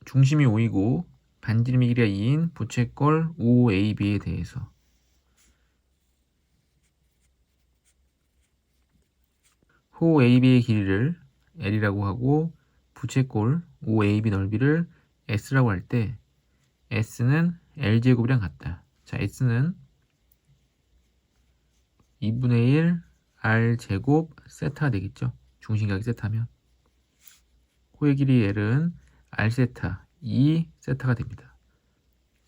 중심이 O이고 반지름의 길이가 2인 부채꼴 OAB에 대해서 호 AB의 길이를 L이라고 하고 부채꼴 OAB 넓이를 S라고 할 때 S는 L제곱이랑 같다. 자, S는 2분의 1 R제곱 세타 되겠죠. 중심각이 세타면 호의 길이 L은 R 세타 2 세타가 됩니다.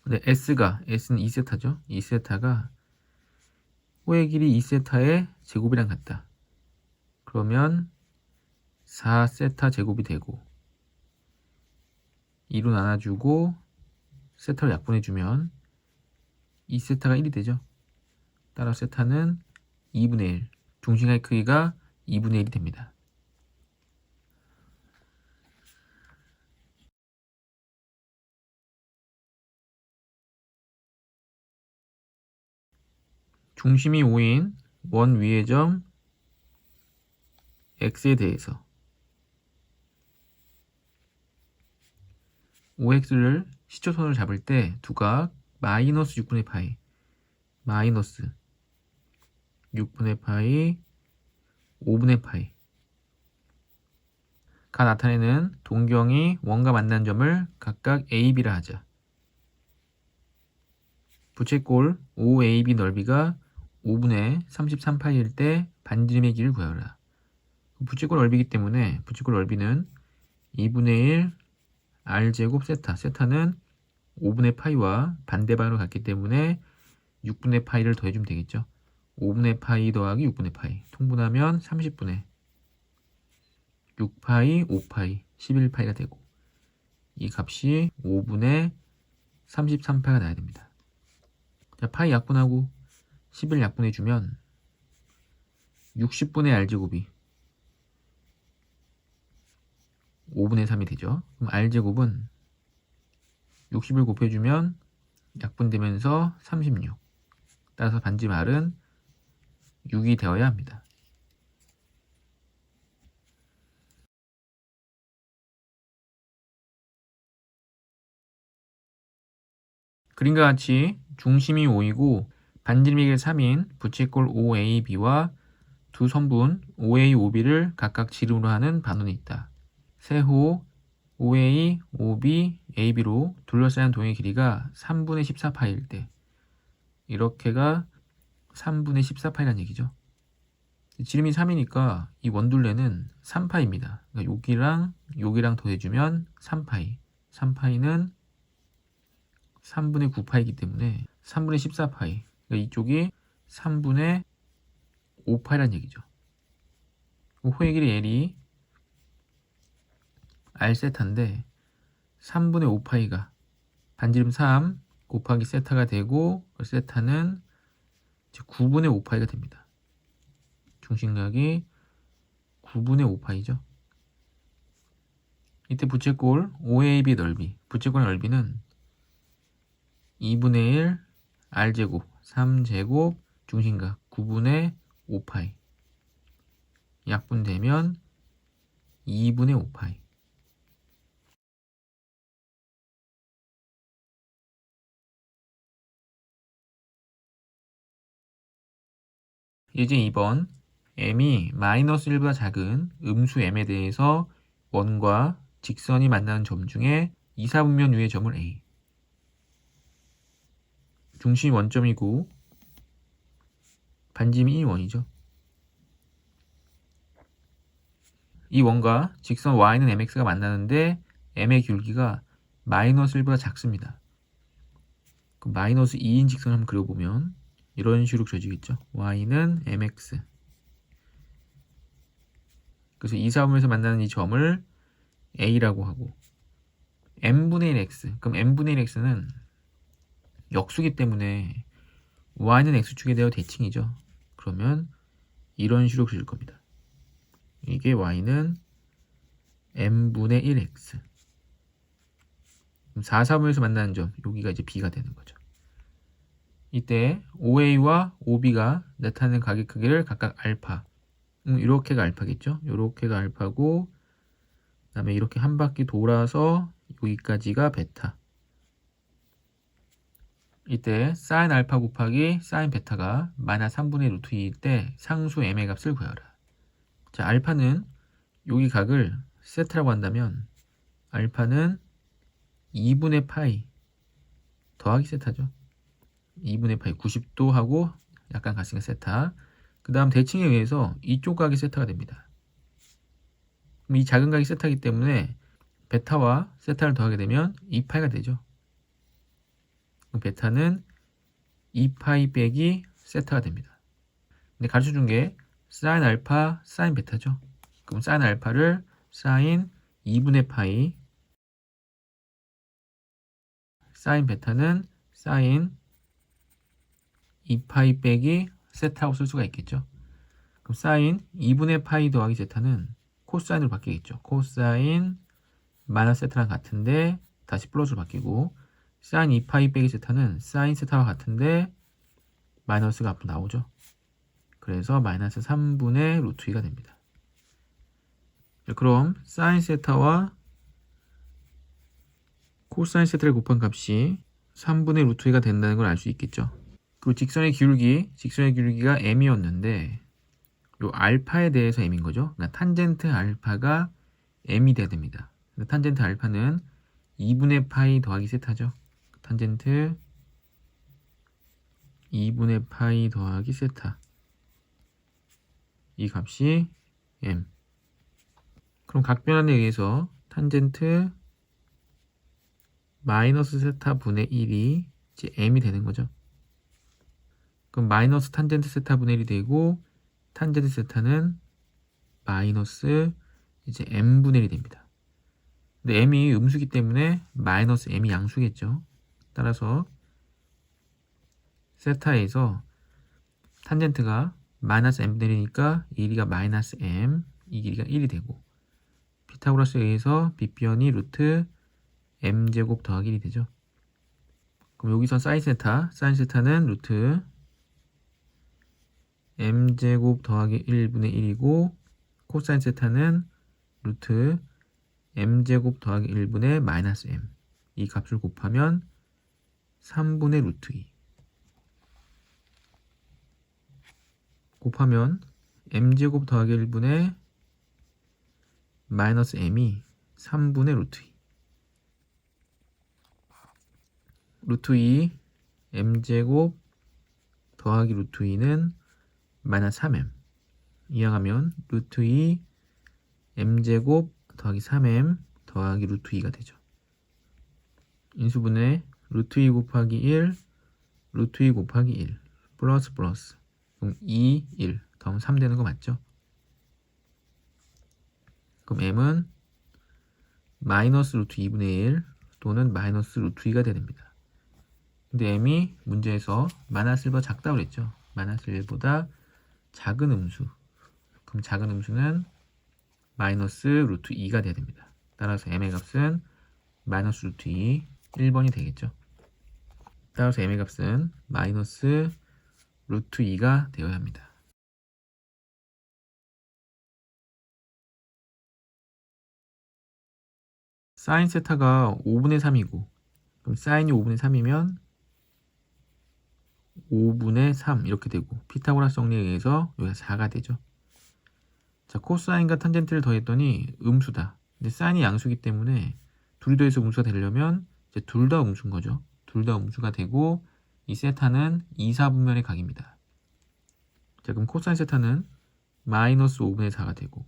근데 S는 2세타죠. 2세타가 호의 길이 2세타의 제곱이랑 같다. 그러면 4세타 제곱이 되고 2로 나눠주고 세타를 약분해주면 2세타가 1이 되죠. 따라 세타는 2분의 1, 중심각의 크기가 2분의 1이 됩니다. 중심이 5인 원 위의 점 x에 대해서 OX를 시초선을 잡을 때 두각 마이너스 6분의 파이 마이너스 6분의 파이 5분의 파이 가 나타내는 동경이 원과 만난 점을 각각 AB라 하자. 부채꼴 OAB 넓이가 5분의 33파이일 때 반지름의 길이를 구하라. 부채꼴 넓이기 때문에 부채꼴 넓이는 2분의 1 R제곱 세타. 세타는 5분의 파이와 반대 방향으로 갔기 때문에 6분의 파이를 더해주면 되겠죠. 5분의 파이 더하기 6분의 파이. 통분하면 30분의 6파이, 5파이, 11파이가 되고 이 값이 5분의 33파이가 나야 됩니다. 자, 파이 약분하고 11 약분해주면 60분의 R제곱이 5분의 3이 되죠. 그럼 R제곱은 60을 곱해주면 약분되면서 36. 따라서 반지름 R은 6이 되어야 합니다. 그림과 같이 중심이 5이고 반지름의 길이 3인 부채꼴 OAB와 두 선분 OA, OB를 각각 지름으로 하는 반원이 있다. 세호 OA, OB, AB로 둘러싸인 동의 길이가 3분의 14파일 때 이렇게가 3분의 14파이라는 얘기죠. 지름이 3이니까 이 원둘레는 3파입니다. 그러니까 여기랑 더해주면 3파이. 3파이는 3분의 9파이기 때문에 3분의 14파이. 그러니까 이쪽이 3분의 5파이라는 얘기죠. 호의 길이 L이 R세타인데 3분의 5파이가 반지름 3 곱하기 세타가 되고 세타는 9분의 5파이가 됩니다. 중심각이 9분의 5파이죠. 이때 부채꼴 OAB 넓이, 부채꼴 넓이는 2분의 1 R제곱 3제곱 중심각 9분의 5파이 약분되면 2분의 5파이. 이제 2번 m이 마이너스 1보다 작은 음수 m에 대해서 원과 직선이 만나는 점 중에 이사분면 위의 점을 A. 중심이 원점이고 반지름이 1원이죠. 이 원과 직선 y는 mx가 만나는데 m의 기울기가 마이너스 1보다 작습니다. 그럼 마이너스 2인 직선을 한번 그려보면 이런 식으로 그려지겠죠. y는 mx. 그래서 이사분면에서 만나는 이 점을 a라고 하고 m분의 1x. 그럼 m분의 1x는 역수기 때문에 y는 x축에 대하여 대칭이죠. 그러면 이런 식으로 그릴 겁니다. 이게 y는 m분의 1x. 그럼 4사분면에서 만나는 점, 여기가 이제 b가 되는 거죠. 이때 OA와 OB가 나타내는 각의 크기를 각각 알파. 이렇게가 알파겠죠. 이렇게가 알파고, 그다음에 이렇게 한 바퀴 돌아서 여기까지가 베타. 이때 사인 알파 곱하기 사인 베타가 마이너스 3분의 루트 2일 때 상수 m의 값을 구하라. 자, 알파는 여기 각을 세타라고 한다면 알파는 2분의 파이 더하기 세타죠. 2분의 파이 90도 하고 약간 갔으니까 세타. 그 다음 대칭에 의해서 이쪽 각이 세타가 됩니다. 그럼 이 작은 각이 세타이기 때문에 베타와 세타를 더하게 되면 2파이가 되죠. 그럼 베타는 2파이 빼기 세타가 됩니다. 근데 가르쳐준 게 사인 알파, 사인 베타죠. 그럼 사인 알파를 사인 2분의 파이, 사인 베타는 사인 2파이 빼기 세타라고 쓸 수가 있겠죠. 그럼 사인 2분의 파이 더하기 세타는 코사인으로 바뀌겠죠. 코사인 마이너스 세타랑 같은데 다시 플러스로 바뀌고, 사인 2파이 빼기 세타는 사인 세타와 같은데 마이너스가 앞으로 나오죠. 그래서 마이너스 3분의 루트 2가 됩니다. 그럼 사인 세타와 코사인 세타를 곱한 값이 3분의 루트 2가 된다는 걸 알 수 있겠죠. 그리고 직선의 기울기가 m이었는데 요 알파에 대해서 m인 거죠. 그러니까 탄젠트 알파가 m이 돼야 됩니다. 탄젠트 알파는 2분의 파이 더하기 세타죠. 탄젠트 2분의 파이 더하기 세타. 이 값이 m. 그럼 각변환에 의해서 탄젠트 마이너스 세타 분의 1이 이제 m이 되는 거죠. 그럼 마이너스 탄젠트 세타 분의 1이 되고, 탄젠트 세타는 마이너스 이제 m분의 1이 됩니다. 근데 m이 음수기 때문에 마이너스 m이 양수겠죠. 따라서 세타에서 탄젠트가 마이너스 m분의 1이니까 이 길이가 마이너스 m, 이 길이가 1이 되고, 피타고라스에 의해서 빗변이 루트 m제곱 더하기 1이 되죠. 그럼 여기서 사인 세타는 루트 m제곱 더하기 1분의 1이고, 코사인 세타는 루트 m제곱 더하기 1분의 마이너스 m. 이 값을 곱하면 3분의 루트 2. 곱하면 m제곱 더하기 1분의 마이너스 m이 3분의 루트 2. 루트 2 m제곱 더하기 루트 2는 마이너스 3m. 이항하면 루트 2 m제곱 더하기 3m 더하기 루트 2가 되죠. 인수분해 루트 2 곱하기 1, 루트 2 곱하기 1 플러스 그럼 2, 1 더하면 3 되는 거 맞죠? 그럼 m은 마이너스 루트 2분의 1 또는 마이너스 루트 2가 됩니다. 근데 m이 문제에서 마이너스 1보다 작다고 그랬죠. 마이너스 1보다 작은 음수. 그럼 작은 음수는 마이너스 루트 2가 돼야 됩니다. 따라서 m의 값은 마이너스 루트 2, 1번이 되겠죠. 따라서 m의 값은 마이너스 루트 2가 되어야 합니다. 사인 세타가 5분의 3이고, 그럼 사인이 5분의 3이면 5분의 3 이렇게 되고, 피타고라스 정리에 의해서 여기가 4가 되죠. 자, 코사인과 탄젠트를 더했더니 음수다. 근데 사인이 양수기 때문에 둘이 더해서 음수가 되려면 이제 둘 다 음수인 거죠. 둘 다 음수가 되고, 이 세타는 2, 4분면의 각입니다. 자, 그럼 코사인 세타는 마이너스 5분의 4가 되고,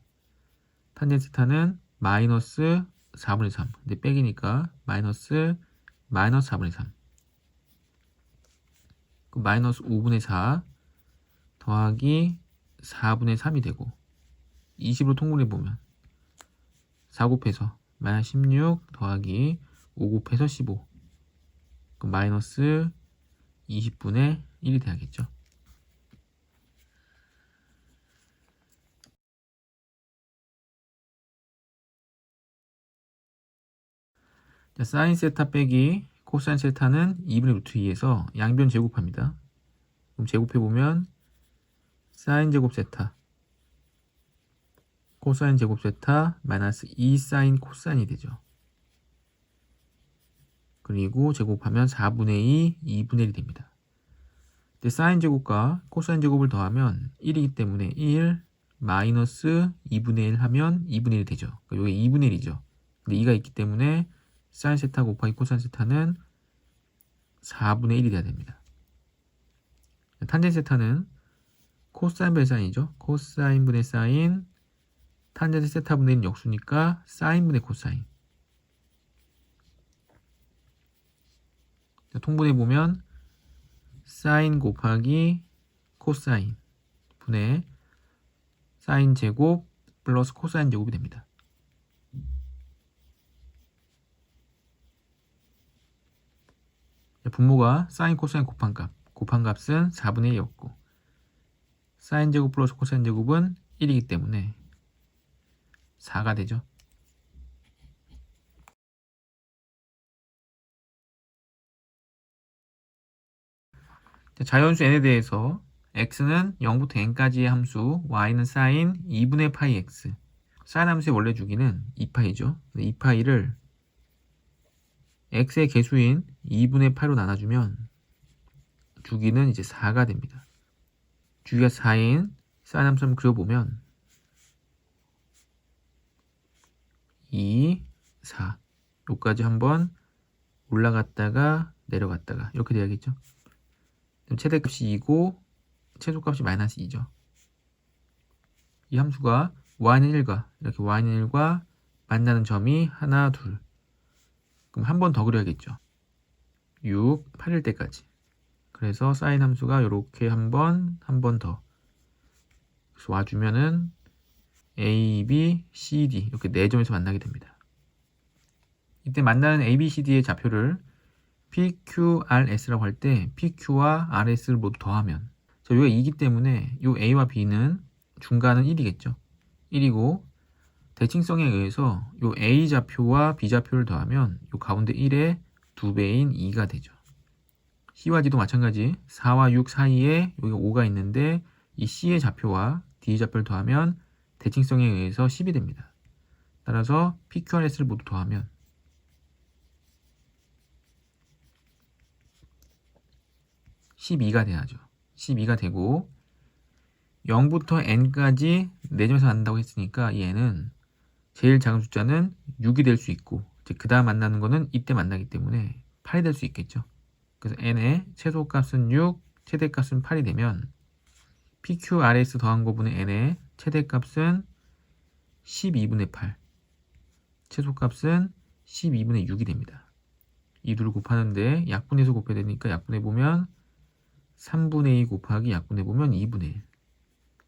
탄젠트 세타는 마이너스 4분의 3. 근데 빼기니까 마이너스 4분의 3. 그 마이너스 5분의 4 더하기 4분의 3이 되고, 20으로 통분해 보면 4 곱해서 마이너스 16 더하기 5 곱해서 15. 그럼 마이너스 20분의 1이 돼야겠죠. 자, 사인 세타 빼기 코사인 세타는 2분의 루트 2에서 양변 제곱합니다. 그럼 제곱해보면 사인 제곱 세타 코사인 제곱 세타 마이너스 2 사인 코사인이 되죠. 그리고 제곱하면 4분의 2, 2분의 1이 됩니다. 근데 사인 제곱과 코사인 제곱을 더하면 1이기 때문에 1 마이너스 2분의 1 하면 2분의 1이 되죠. 그러니까 이게 2분의 1이죠. 근데 2가 있기 때문에 사인 세타 곱하기 코사인 세타는 4분의 1이 돼야 됩니다. 탄젠 세타는 코사인 분의 사인이죠. 코사인 분의 사인, 탄젠트 세타 분의 1은 역수니까 사인 분의 코사인. 통분해 보면 사인 곱하기 코사인 분의 사인 제곱 플러스 코사인 제곱이 됩니다. 분모가 사인 코사인 곱한 값, 곱한 값은 4분의 1이었고 사인 제곱 플러스 코사인 제곱은 1이기 때문에 4가 되죠. 자연수 n에 대해서 x는 0부터 n까지의 함수, y는 사인 2분의 파이 x. 사인 함수의 원래 주기는 2파이죠. 2파이를 x의 개수인 2분의 8로 나눠주면 주기는 이제 4가 됩니다. 주기가 4인 사인 함수 한번 그려보면 2, 4 여기까지 한번 올라갔다가 내려갔다가 이렇게 돼야겠죠. 그럼 최대값이 2고 최소값이 마이너스 2죠. 이 함수가 y는 1과 이렇게 y는 1과 만나는 점이 하나, 둘. 그럼 한 번 더 그려야겠죠. 6, 8일 때까지. 그래서 사인 함수가 이렇게 한 번 더. 그래서 와주면은 A, B, C, D 이렇게 4점에서 만나게 됩니다. 이때 만나는 A, B, C, D의 좌표를 P, Q, R, S라고 할 때 PQ와 RS를 모두 더하면 여기가 2이기 때문에 이 A와 B는 중간은 1이겠죠. 1이고 대칭성에 의해서 이 A 좌표와 B 좌표를 더하면 이 가운데 1의 2배인 2가 되죠. C와 D도 마찬가지 4와 6 사이에 여기 5가 있는데 이 C의 좌표와 D의 좌표를 더하면 대칭성에 의해서 10이 됩니다. 따라서 PQRS를 모두 더하면 12가 돼야죠. 12가 되고 0부터 n까지 4점에서 만난다고 했으니까 이 n은 제일 작은 숫자는 6이 될 수 있고 그 다음 만나는 거는 이때 만나기 때문에 8이 될 수 있겠죠. 그래서 n의 최소값은 6, 최대값은 8이 되면 PQRS 더한 거분의 n의 최대값은 12분의 8, 최소값은 12분의 6이 됩니다. 이 둘을 곱하는데 약분해서 곱해야 되니까 약분해보면 3분의 2 곱하기 약분해보면 2분의 1.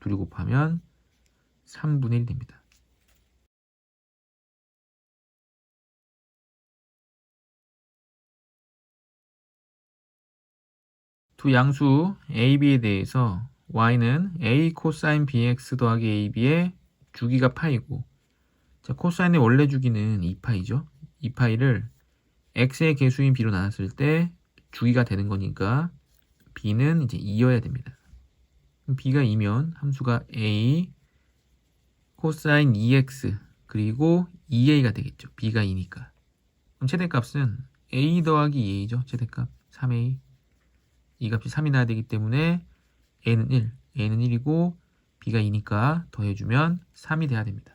둘이 곱하면 3분의 1이 됩니다. 두 양수 A, B에 대해서 y는 A 코사인 BX 더하기 AB의 주기가 파이고 자, 코사인의 원래 주기는 2파이죠. 2파이를 x의 개수인 b로 나눴을 때 주기가 되는 거니까 b는 이제 2여야 됩니다. b가 2면 함수가 a 코사인 2x 그리고 2a가 되겠죠. b가 2니까. 그럼 최대값은 a 더하기 2a죠. 최대값 3a. 이 값이 3이 나야 되기 때문에 a는 1, a는 1이고 b가 2니까 더해주면 3이 돼야 됩니다.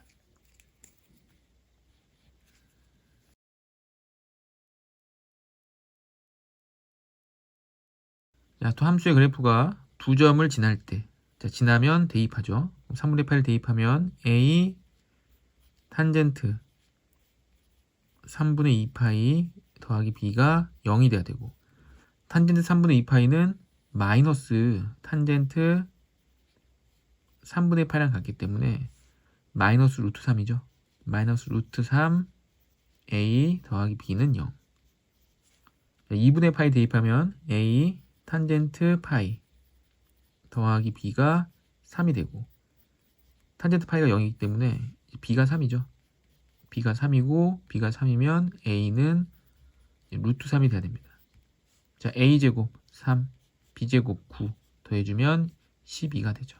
자, 또 함수의 그래프가 두 점을 지날 때 자, 지나면 대입하죠. 3분의 8을 대입하면 a 탄젠트 3분의 2파이 더하기 b가 0이 돼야 되고 탄젠트 3분의 2파이는 마이너스 탄젠트 3분의 8이랑 같기 때문에 마이너스 루트 3이죠. 마이너스 루트 3 a 더하기 b는 0. 2분의 파이 대입하면 a 탄젠트 파이 더하기 b가 3이 되고 탄젠트 파이가 0이기 때문에 b가 3이죠. b가 3이고 b가 3이면 a는 루트 3이 돼야 됩니다. 자, a제곱 3, b제곱 9 더해주면 12가 되죠.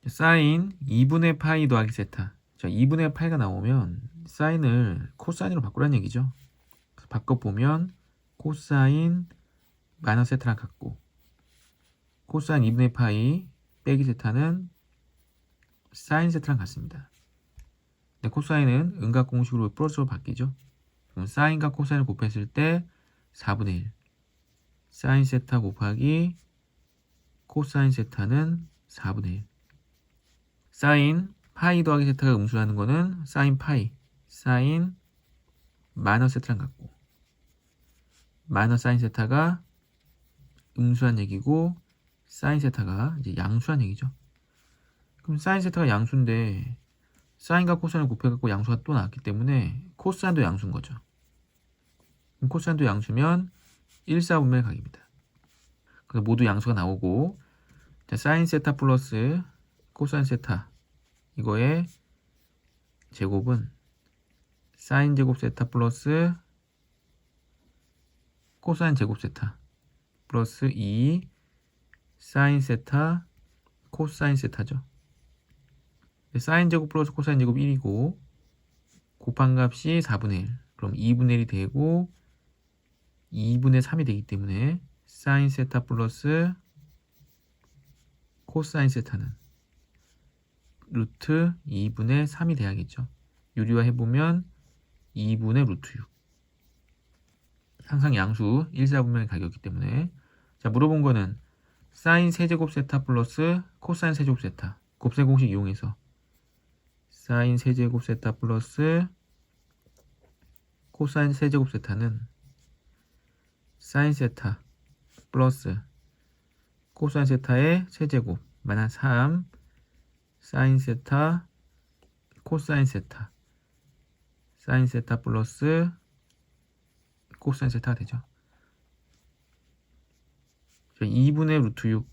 사인 2분의 파이 더하기 세타. 자, 2분의 파이가 나오면 사인을 코사인으로 바꾸라는 얘기죠. 바꿔보면 코사인 마이너스 세타랑 같고, 코사인 2분의 파이 빼기 세타는 사인 세타랑 같습니다. 근데 코사인은 음각 공식으로 플러스로 바뀌죠. 그럼 사인과 코사인을 곱했을 때 4분의 1 사인 세타 곱하기 코사인 세타는 4분의 1 사인 파이 더하기 세타가 음수라는 거는 사인 파이 사인 마이너스 세타랑 같고, 마이너스 사인 세타가 음수한 얘기고 사인 세타가 이제 양수한 얘기죠. 그럼 사인 세타가 양수인데 사인과 코사인을 곱해갖고 양수가 또 나왔기 때문에 코사인도 양수인 거죠. 그럼 코사인도 양수면 1,4분면의 각입니다. 그래서 모두 양수가 나오고, 자, 사인 세타 플러스 코사인 세타 이거의 제곱은 사인 제곱 세타 플러스 코사인 제곱 세타 플러스 2 사인 세타 코사인 세타죠. 사인 제곱 플러스 코사인 제곱 1이고 곱한 값이 4분의 1. 그럼 2분의 1이 되고 2분의 3이 되기 때문에 사인 세타 플러스 코사인 세타는 루트 2분의 3이 돼야겠죠. 유리화 해보면 2분의 루트 6. 항상 양수 1,4분면의 각이었기 때문에. 자, 물어본 거는 사인 세제곱 세타 플러스 코사인 세제곱 세타. 곱셈 공식 이용해서 사인 세제곱 세타 플러스 코사인 세제곱 세타는 사인 세타 플러스 코사인 세타의 세제곱 마이너스 3 사인 세타 코사인 세타 사인 세타 플러스 코사인 세타가 되죠. 2분의 루트 6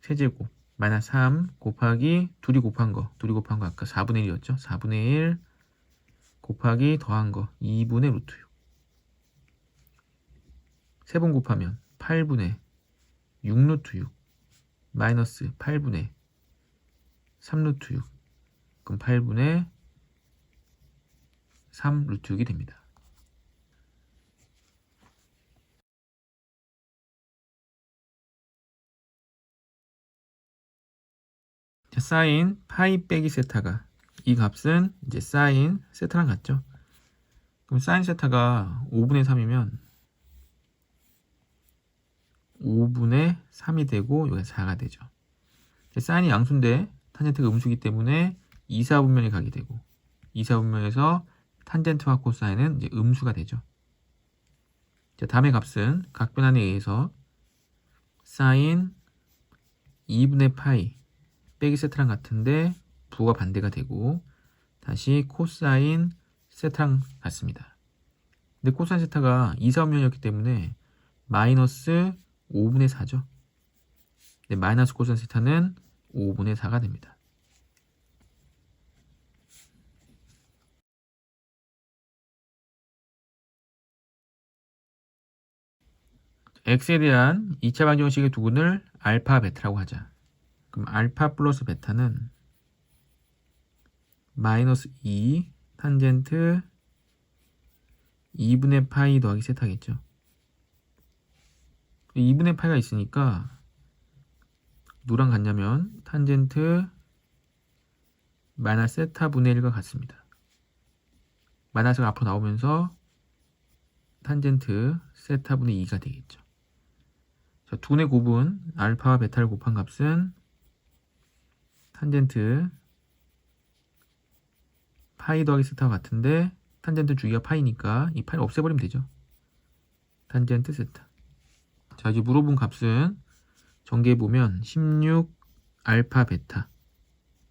세제곱 마이너스 3 곱하기 둘이 곱한 거 아까 4분의 1이었죠. 4분의 1 곱하기 더한 거 2분의 루트 6 세 번 곱하면 8분의 6 루트 6 마이너스 8분의 3 루트 6 그럼 8분의 3 루트 6이 됩니다. 자, 사인 파이 빼기 세타가 이 값은 이제 사인 세타랑 같죠. 그럼 사인 세타가 5분의 3이면 5분의 3이 되고 여기가 4가 되죠. 사인이 양수인데 탄젠트가 음수이기 때문에 2, 4분면이 가게 되고 2, 4분면에서 탄젠트와 코사인은 이제 음수가 되죠. 자, 다음의 값은 각변환에 의해서 사인 2분의 파이 빼기 세타랑 같은데 부호가 반대가 되고 다시 코사인 세타랑 같습니다. 근데 코사인 세타가 2, 4분면이었기 때문에 마이너스 5분의 4죠. 네, 마이너스 코사인 세타는 5분의 4가 됩니다. x에 대한 2차 방정식의 두근을 알파 베타라고 하자. 그럼 알파 플러스 베타는 마이너스 2 탄젠트 2분의 파이 더하기 세타겠죠. 2분의 파이가 있으니까 누랑 같냐면 탄젠트 마이너스 세타 분의 1과 같습니다. 마이너스가 앞으로 나오면서 탄젠트 세타 분의 2가 되겠죠. 자, 두근의 곱은 알파와 베타를 곱한 값은 탄젠트 파이 더하기 세타와 같은데 탄젠트 주기가 파이니까 이 파이를 없애버리면 되죠. 탄젠트 세타. 자, 이제 물어본 값은 전개해보면 16 알파 베타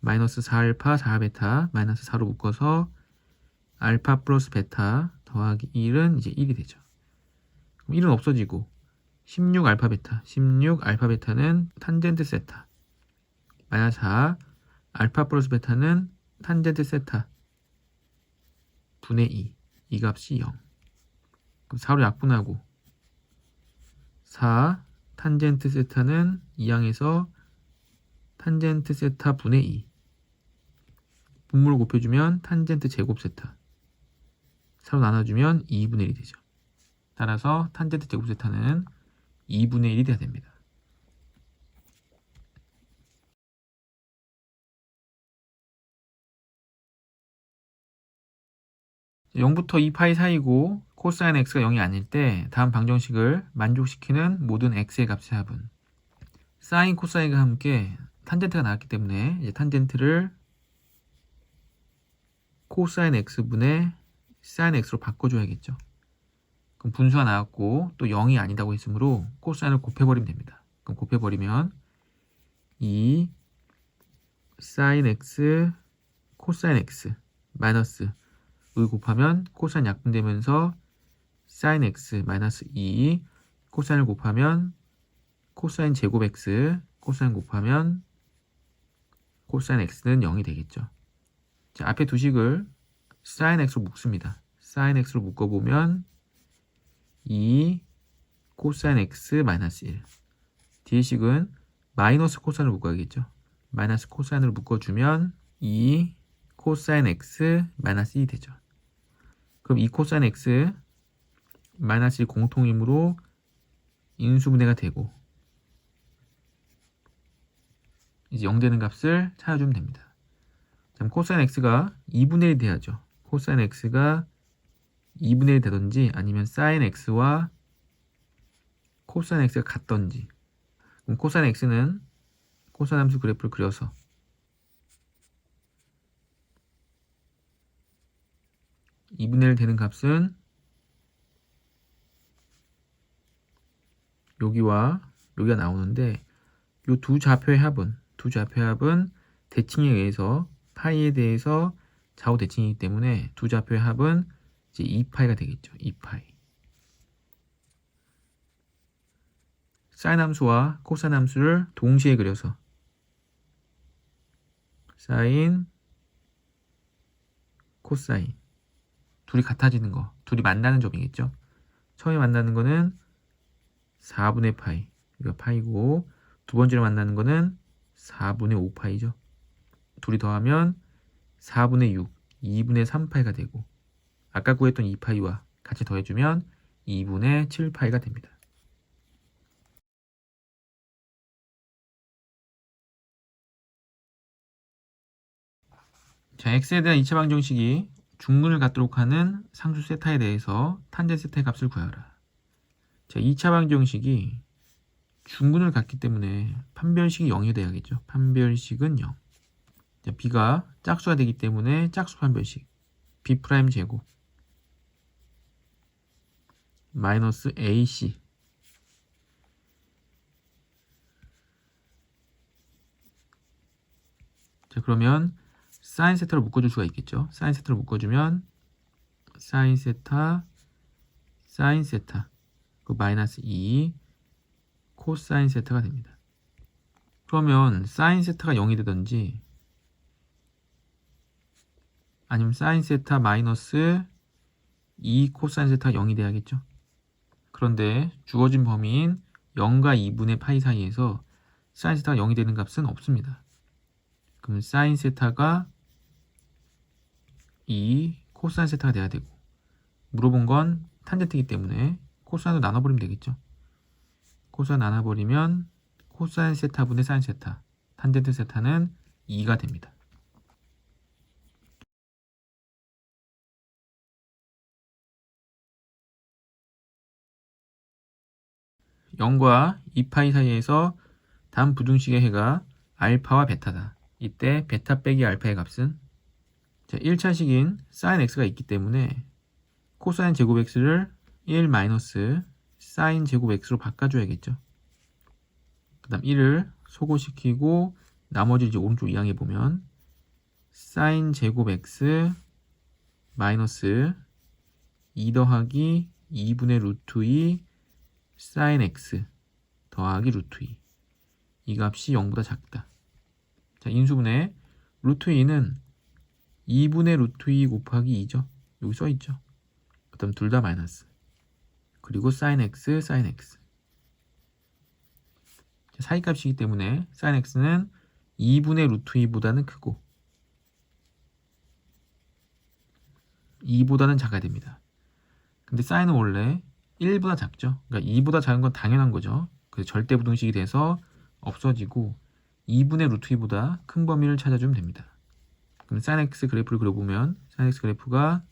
마이너스 4알파 4베타 마이너스 4로 묶어서 알파 플러스 베타 더하기 1은 이제 1이 되죠. 그럼 1은 없어지고 16 알파 베타 16 알파 베타는 탄젠트 세타 마이너스 4 알파 플러스 베타는 탄젠트 세타 분의 2 이 값이 0. 그럼 4로 약분하고 4 탄젠트 세타는 2항에서 탄젠트 세타 분의 2. 분모를 곱해주면 탄젠트 제곱 세타. 4로 나눠주면 2분의 1이 되죠. 따라서 탄젠트 제곱 세타는 2분의 1이 돼야 됩니다. 0부터 2파이 사이고 코사인 x가 0이 아닐 때 다음 방정식을 만족시키는 모든 x의 값의 합은 사인 코사인과 함께 탄젠트가 나왔기 때문에 이제 탄젠트를 코사인 x분의 사인 x로 바꿔줘야겠죠. 그럼 분수가 나왔고 또 0이 아니다고 했으므로 코사인을 곱해버리면 됩니다. 그럼 곱해버리면 2 사인 x 코사인 x 마이너스 여기 곱하면 코사인 약분되면서 사인 x 마이너스 2 코사인을 곱하면 코사인 제곱 x 코사인 곱하면 코사인 x는 0이 되겠죠. 자, 앞에 두 식을 사인 x로 묶습니다. 사인 x로 묶어보면 2 코사인 x 마이너스 1 뒤에 식은 마이너스 코사인을 묶어야겠죠. 마이너스 코사인으로 묶어주면 2 코사인 x 마이너스 2 되죠. 그럼 2 코사인 x 마이너스 1 공통이므로 인수분해가 되고 이제 0 되는 값을 찾아주면 됩니다. 그럼 코사인 x가 2분의 1이 돼야죠. 코사인 x가 2분의 1 되든지 아니면 사인 x와 코사인 x가 같던지. 그럼 코사인 x는 코사인 함수 그래프를 그려서 (2분의 1) 되는 값은 여기와 여기가 나오는데 이 두 좌표의 합은 대칭에 의해서 파이에 대해서 좌우 대칭이기 때문에 두 좌표의 합은 이제 2파이가 되겠죠. 2파이. 사인 함수와 코사인 함수를 동시에 그려서 사인, 코사인 둘이 같아지는 거, 둘이 만나는 점이겠죠. 처음에 만나는 거는 4분의 파이, 이거 파이고 두 번째로 만나는 거는 4분의 5파이죠. 둘이 더하면 4분의 6, 2분의 3파이가 되고 아까 구했던 2파이와 같이 더해주면 2분의 7파이가 됩니다. 자, x에 대한 2차 방정식이 중근을 갖도록 하는 상수 세타에 대해서 탄젠 세타의 값을 구하라. 자, 2차 방정식이 중근을 갖기 때문에 판별식이 0이 돼야겠죠. 판별식은 0. 자, b가 짝수가 되기 때문에 짝수 판별식 b' 제곱 마이너스 ac 자, 그러면 사인 세타로 묶어줄 수가 있겠죠. 사인 세타로 묶어주면 사인 세타 그 마이너스 2 코사인 세타가 됩니다. 그러면 사인 세타가 0이 되든지 아니면 사인 세타 마이너스 2 코사인 세타가 0이 돼야겠죠. 그런데 주어진 범위인 0과 2분의 파이 사이에서 사인 세타가 0이 되는 값은 없습니다. 그럼 사인 세타가 2 코사인 세타가 돼야 되고 물어본 건 탄젠트이기 때문에 코사인으로 나눠버리면 되겠죠. 코사인 나눠버리면 코사인 세타분의 사인 세타 탄젠트 세타는 2가 됩니다. (0과 2파이) 사이에서 다음 부등식의 해가 알파와 베타다. 이때 베타 빼기 알파의 값은 자, 1차식인 사인 x가 있기 때문에 코사인 제곱 x를 1 마이너스 사인 제곱 x로 바꿔줘야겠죠. 그 다음 1을 소거시키고 나머지 이제 오른쪽 이항해 보면 사인 제곱 x 마이너스 2 더하기 2분의 루트 2 사인 x 더하기 루트 2. 이 값이 0보다 작다. 자, 인수분해 루트 2는 2분의 루트 2 곱하기 2죠. 여기 써있죠. 그 다음 둘 다 마이너스. 그리고 사인 x, 사인 x. 사이값이기 때문에 사인 x는 2분의 루트 2보다는 크고 2보다는 작아야 됩니다. 근데 사인은 원래 1보다 작죠. 그러니까 2보다 작은 건 당연한 거죠. 그래서 절대부등식이 돼서 없어지고 2분의 루트 2보다 큰 범위를 찾아주면 됩니다. 그럼 sin x 그래프를 그려보면 sin x 그래프가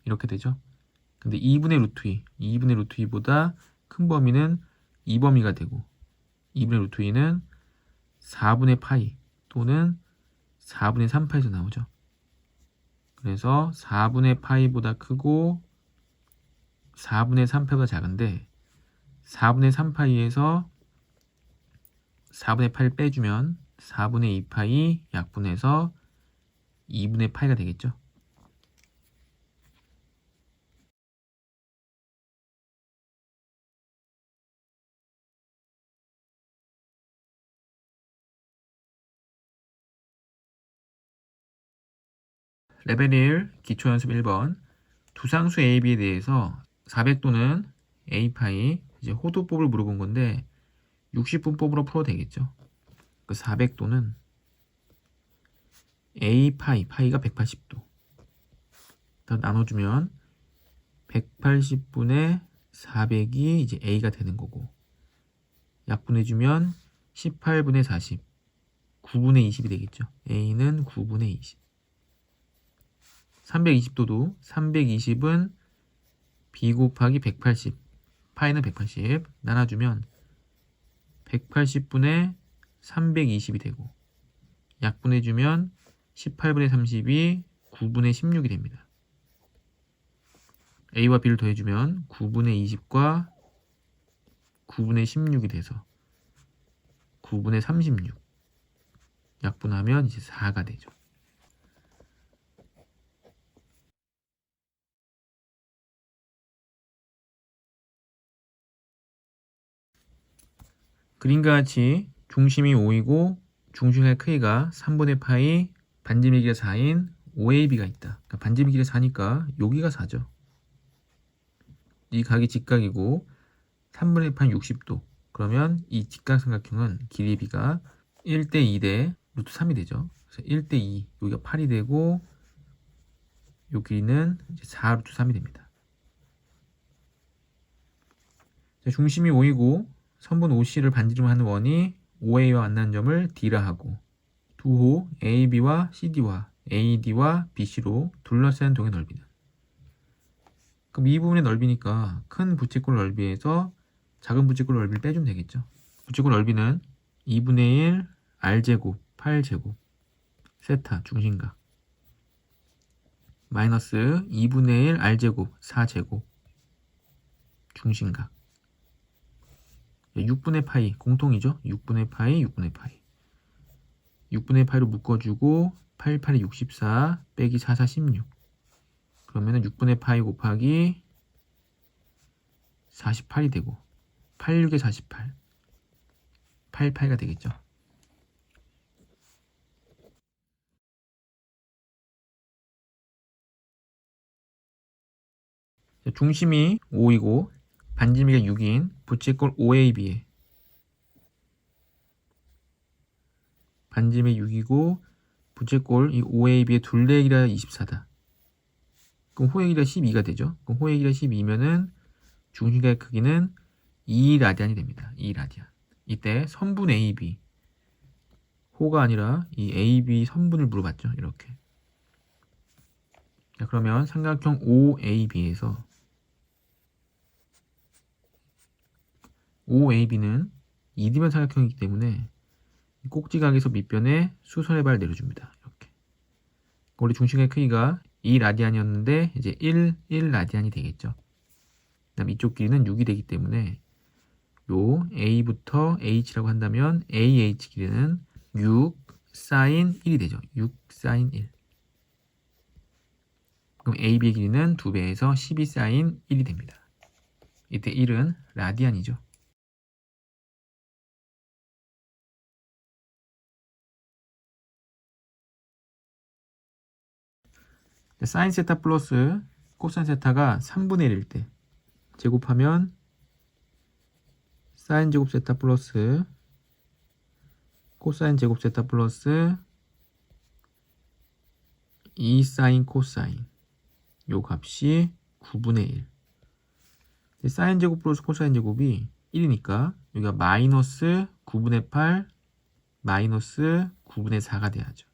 이렇게 되죠. 근데 2분의 루트 2, 2분의 루트 2보다 큰 범위는 2범위가 되고 2분의 루트 2는 4분의 파이 또는 4분의 3파에서 나오죠. 그래서 4분의 파이보다 크고 4분의 3파이보다 작은데 4분의 3파이에서 4분의 8 빼주면 4분의 2파이 약분해서 2분의 파이가 되겠죠. 레벨 1 기초연습 1번 두상수 A, B에 대해서 400도는 A파이 이제 호도법을 물어본 건데 60분법으로 풀어도 되겠죠. 그 400도는 A파이, 파이가 180도 나눠주면 180분의 400이 이제 A가 되는 거고 약분해주면 18분의 40 9분의 20이 되겠죠. A는 9분의 20 320도도 320은 B 곱하기 180 파이는 180 나눠주면 180분의 320이 되고 약분해주면 18분의 30이 9분의 16이 됩니다. A와 B를 더해주면 9분의 20과 9분의 16이 돼서 9분의 36 약분하면 이제 4가 되죠. 그림과 같이 중심이 5이고 중심의 크기가 3분의 파이 반지름의 길이가 4인 OAB가 있다. 그러니까 반지름의 길이가 4니까 여기가 4죠. 이 각이 직각이고 3분의 파이 60도. 그러면 이 직각삼각형은 길이 B가 1대 2대 루트 3이 되죠. 그래서 1대 2 여기가 8이 되고 요 길이는 이제 4 루트 3이 됩니다. 중심이 5이고 선분 OC를 반지름으로 하는 원이 OA와 만나는 점을 D라 하고 두호 AB와 CD와 AD와 BC로 둘러싼 동의 넓이는 그럼 이 부분의 넓이니까 큰 부채꼴 넓이에서 작은 부채꼴 넓이를 빼주면 되겠죠. 부채꼴 넓이는 2분의 1 R제곱 8제곱 세타 중심각 마이너스 2분의 1 R제곱 4제곱 중심각 6분의 파이 공통이죠. 6분의 파이 6분의 파이 6분의 파이로 묶어주고 8, 8이 64 빼기 4, 4, 16 그러면 6분의 파이 곱하기 48이 되고 8, 6에 48 88가 되겠죠. 중심이 5이고 반지름이 6인 부채꼴 OAB에 반지름이 6이고 부채꼴 이 OAB의 둘레의 길이가 24다. 그럼 호의 길이가 12가 되죠. 그럼 호의 길이가 12면은 중심각의 크기는 2라디안이 됩니다. 2라디안. 이때 선분 AB 호가 아니라 이 AB 선분을 물어봤죠. 이렇게. 자, 그러면 삼각형 OAB에서 OAB는 이디면 삼각형이기 때문에 꼭지각에서 밑변에 수선의 발을 내려줍니다. 이렇게. 원래 중심의 크기가 2라디안이었는데 이제 1라디안이 되겠죠. 그다음 이쪽 길이는 6이 되기 때문에 요 A부터 H라고 한다면 AH 길이는 6 사인 1이 되죠. 6 사인 1. 그럼 AB의 길이는 2배에서 12 사인 1이 됩니다. 이때 1은 라디안이죠. 사인 세타 플러스 코사인 세타가 3분의 1일 때 제곱하면 사인 제곱 세타 플러스 코사인 제곱 세타 플러스 2 사인 코사인 요 값이 9분의 1. 사인 제곱 플러스 코사인 제곱이 1이니까 여기가 마이너스 9분의 8 마이너스 9분의 4가 돼야죠.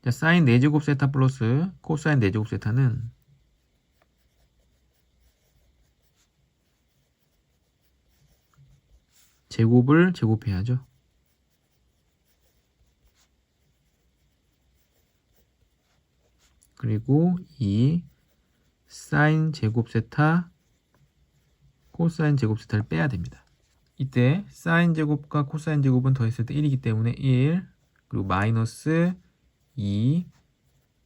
자, 사인 4제곱 세타 플러스 코사인 4제곱 세타는 제곱을 제곱해야죠. 그리고 이 사인 제곱 세타 코사인 제곱 세타를 빼야 됩니다. 이때 사인 제곱과 코사인 제곱은 더했을 때 1이기 때문에 1 그리고 마이너스 2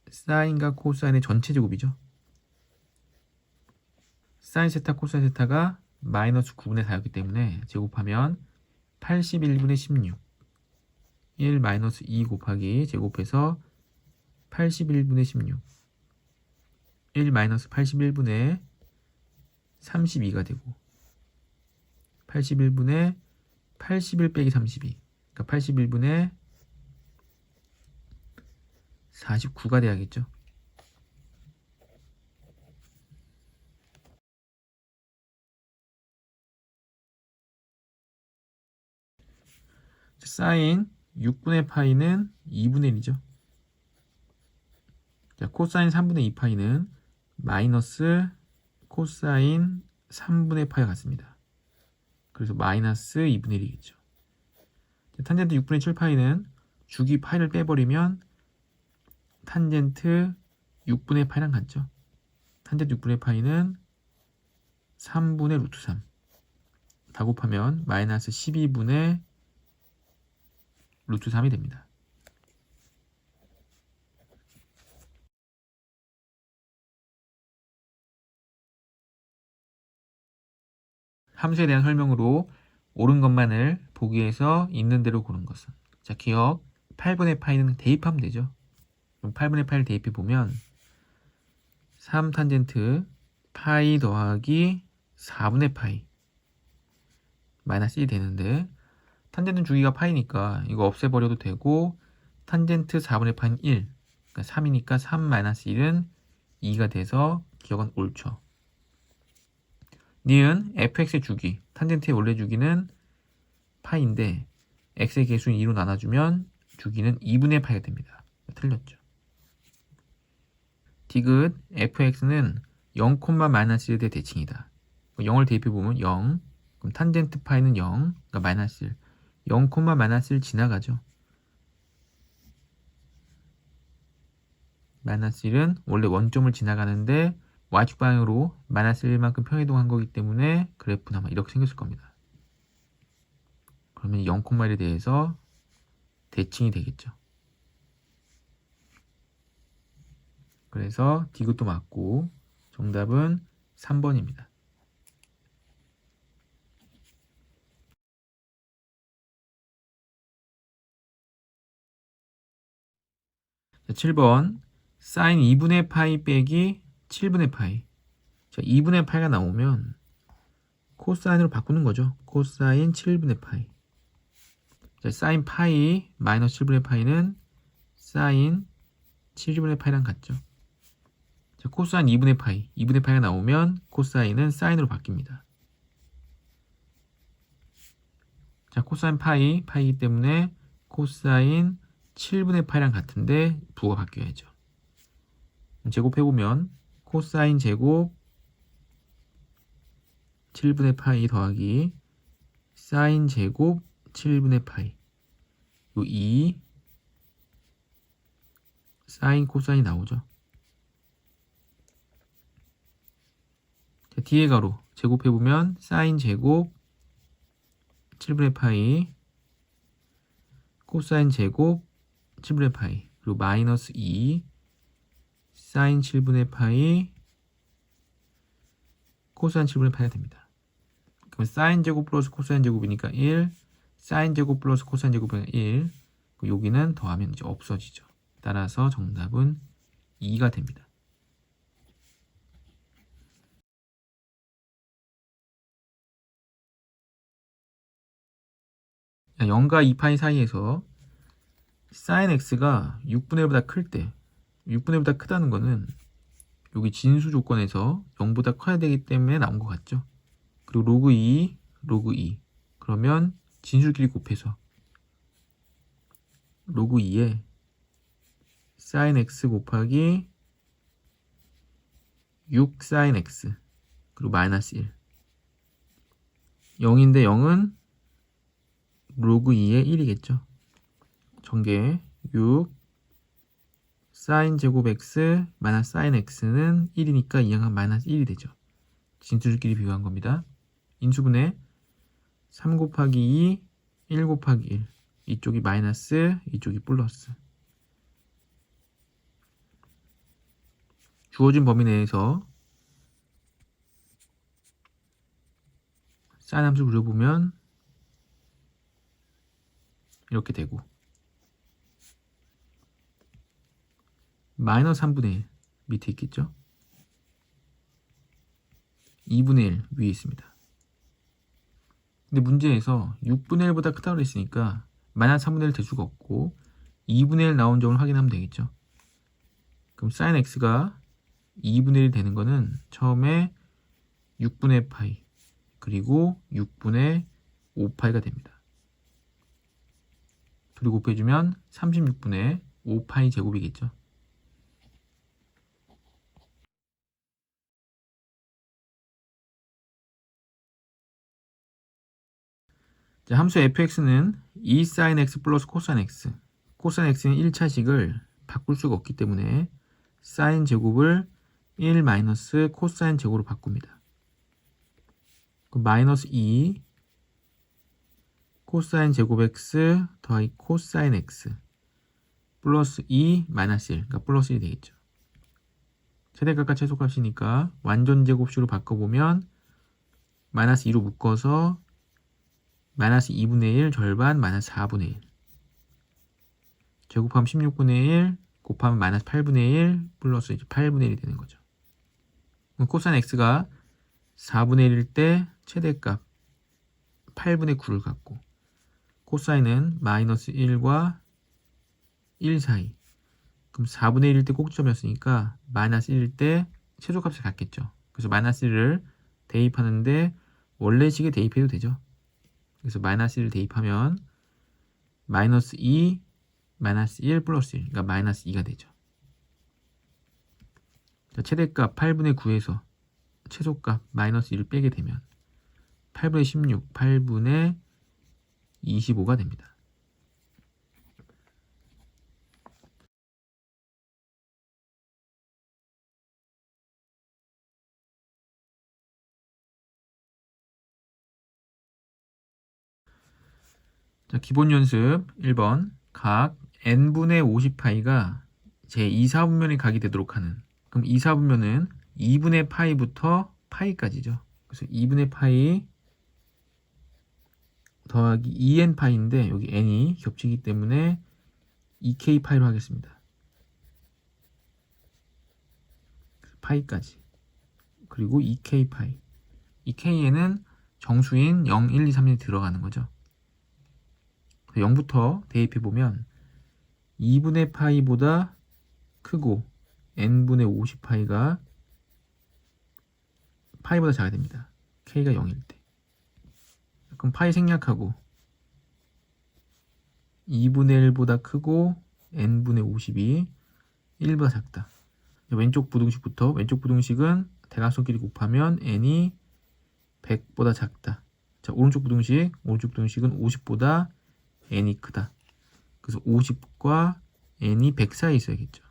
사인과 코사인의 전체 제곱이죠. 사인 세타 코사인 세타가 마이너스 9분의 4였기 때문에 제곱하면 81분의 16 1 마이너스 2 곱하기 제곱해서 81분의 16 1 마이너스 81분의 32가 되고 81분의 81 빼기 32 그러니까 81분의 49가 돼야겠죠. 사인 6분의 파이는 2분의 1이죠. 자, 코사인 3분의 2 파이는 마이너스 코사인 3분의 파이와 같습니다. 그래서 마이너스 2분의 1이겠죠. 탄젠트 6분의 7 파이는 주기 파이를 빼버리면 탄젠트 6분의 파이랑 같죠. 탄젠트 6분의 파이는 3분의 루트 3. 다 곱하면 마이너스 12분의 루트 3이 됩니다. 함수에 대한 설명으로 옳은 것만을 보기 위해서 있는 대로 고른 것은. 자, 기억 8분의 파이는 대입하면 되죠. 그럼 8분의 파이를 대입해 보면 3 탄젠트 파이 더하기 4분의 파이 마이너스 1이 되는데 탄젠트 주기가 파이니까 이거 없애버려도 되고 탄젠트 4분의 파이는 1 그러니까 3이니까 3 마이너스 1은 2가 돼서 기억은 옳죠. 니은 fx의 주기 탄젠트의 원래 주기는 파이인데 x의 개수는 2로 나눠주면 주기는 2분의 파이가 됩니다. 틀렸죠. 디귿 fx는 0, 마이너스 1의 대칭이다. 0을 대입해보면 0 그럼 탄젠트 파이는 0 그러니까 마이너스 1 0, 마이너스 1 지나가죠. 마이너스 1은 원래 원점을 지나가는데 y축 방향으로 마이너스 1만큼 평이동한 거기 때문에 그래프는 아마 이렇게 생겼을 겁니다. 그러면 0, 1에 대해서 대칭이 되겠죠. 그래서 디귿도 맞고 정답은 3번입니다. 7번 사인 2분의 파이 빼기 7분의 파이. 자, 2분의 파이가 나오면 코사인으로 바꾸는 거죠. 코사인 7분의 파이. 자, 사인 파이 마이너스 7분의 파이는 사인 7분의 파이랑 같죠. 자, 코사인 2분의 파이. 2분의 파이가 나오면 코사인은 사인으로 바뀝니다. 자, 코사인 파이, 파이이기 때문에 코사인 7분의 파이랑 같은데 부호가 바뀌어야죠. 제곱해보면 코사인 제곱 7분의 파이 더하기 사인 제곱 7분의 파이 요 2 사인 코사인이 나오죠. 자, 뒤에 가로 제곱해보면 사인 제곱 7분의 파이 코사인 제곱 7분의 파이 그리고 마이너스 2 사인 7분의 파이 코사인 7분의 파이가 됩니다. 그럼 사인 제곱 플러스 코사인 제곱이니까 1 사인 제곱 플러스 코사인 제곱이니까 1 여기는 더하면 이제 없어지죠. 따라서 정답은 2가 됩니다. 0과 2파이 사이에서 sin x가 6분의 1보다 클 때 6분의 1보다 크다는 거는 여기 진수 조건에서 0보다 커야 되기 때문에 나온 것 같죠. 그리고 로그 2, 로그 2 그러면 진수끼리 곱해서 로그 2에 sin x 곱하기 6 sin x 그리고 마이너스 1 0인데 0은 로그 2의 1이겠죠. 전개 6 sin 제곱 x 마이너스 sin x는 1이니까 이 양은 마이너스 1이 되죠. 진수들끼리 비교한 겁니다. 인수분해 3 곱하기 2 1 곱하기 1 이쪽이 마이너스 이쪽이 플러스 주어진 범위 내에서 sin 함수 그려보면 이렇게 되고 마이너스 3분의 1 밑에 있겠죠. 2분의 1 위에 있습니다. 근데 문제에서 6분의 1보다 크다고 했으니까 마이너스 3분의 1 될 수가 없고 2분의 1 나온 점을 확인하면 되겠죠. 그럼 sin x가 2분의 1 되는 거는 처음에 6분의 파이 그리고 6분의 5파이가 됩니다. 둘이 곱해주면 36분의 5파이 제곱이겠죠. 자, 함수 fx는 2sin x 플러스 코사인 x 코사인 x는 1차식을 바꿀 수가 없기 때문에 사인 제곱을 1 마이너스 코사인 제곱으로 바꿉니다. 그럼 마이너스 2 코사인 제곱 x 더하기 코사인 x 플러스 2 마이너스 1 그러니까 플러스 1이 되겠죠. 최대값과 최소값이니까 완전 제곱식으로 바꿔보면 마이너스 2로 묶어서 마이너스 2분의 1 절반 마이너스 4분의 1 제곱하면 16분의 1 곱하면 마이너스 8분의 1 플러스 이제 8분의 1이 되는 거죠. 그럼 코사인 x가 4분의 1일 때 최대값 8분의 9를 갖고 코사인은 마이너스 1과 1 사이 그럼 4분의 1일 때 꼭지점이었으니까 마이너스 1일 때 최소값을 갖겠죠. 그래서 마이너스 1을 대입하는데 원래 식에 대입해도 되죠. 그래서 마이너스 1을 대입하면 마이너스 2 마이너스 1 플러스 1 그러니까 마이너스 2가 되죠. 자, 최대값 8분의 9에서 최소값 마이너스 1을 빼게 되면 8분의 16 8분의 25가 됩니다. 자, 기본 연습 1번 각 n분의 50파이가 제 2사분면의 각이 되도록 하는 그럼 2사분면은 2분의 파이부터 파이까지죠. 그래서 2분의 파이 더하기 2n 파이인데 여기 n이 겹치기 때문에 2k 파이로 하겠습니다. 파이까지 그리고 2k 파이 2k에는 정수인 0, 1, 2, 3이 들어가는 거죠. 0부터 대입해보면 2분의 파이보다 크고 n분의 50파이가 파이보다 작아야 됩니다. k가 0일 때. 그럼 파이 생략하고 2분의 1보다 크고 n분의 50이 1보다 작다. 왼쪽 부등식부터 왼쪽 부등식은 대각선끼리 곱하면 n이 100보다 작다. 자, 오른쪽 부등식은 50보다 n이 크다. 그래서 50과 n이 100 사이에 있어야겠죠.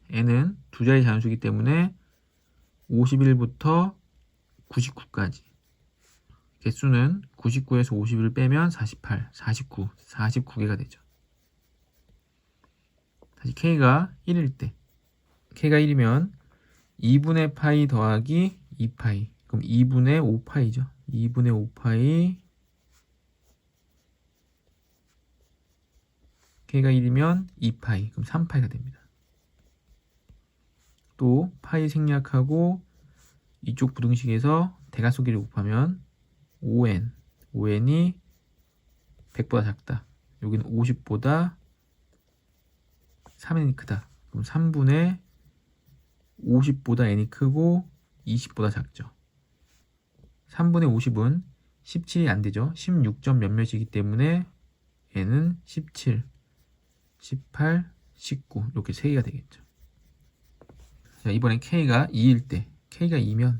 n은 두 자리 자연수이기 때문에 51부터 99까지 개수는 99에서 51을 빼면 48, 49, 49개가 되죠. 다시 k가 1일 때 k가 1이면 2분의 파이 더하기 2파이 그럼 2분의 5파이죠. 2분의 5파이 k가 1이면 2파이 그럼 3파이가 됩니다. 또 파이 생략하고 이쪽 부등식에서 대각선끼리 곱하면 5n 5n이 100보다 작다. 여기는 50보다 3n이 크다. 그럼 3분의 50보다 n이 크고 20보다 작죠. 3분의 50은 17이 안 되죠. 16점 몇몇이기 때문에 n은 17, 18, 19 이렇게 3개가 되겠죠. 자, 이번엔 k가 2일 때, k가 2면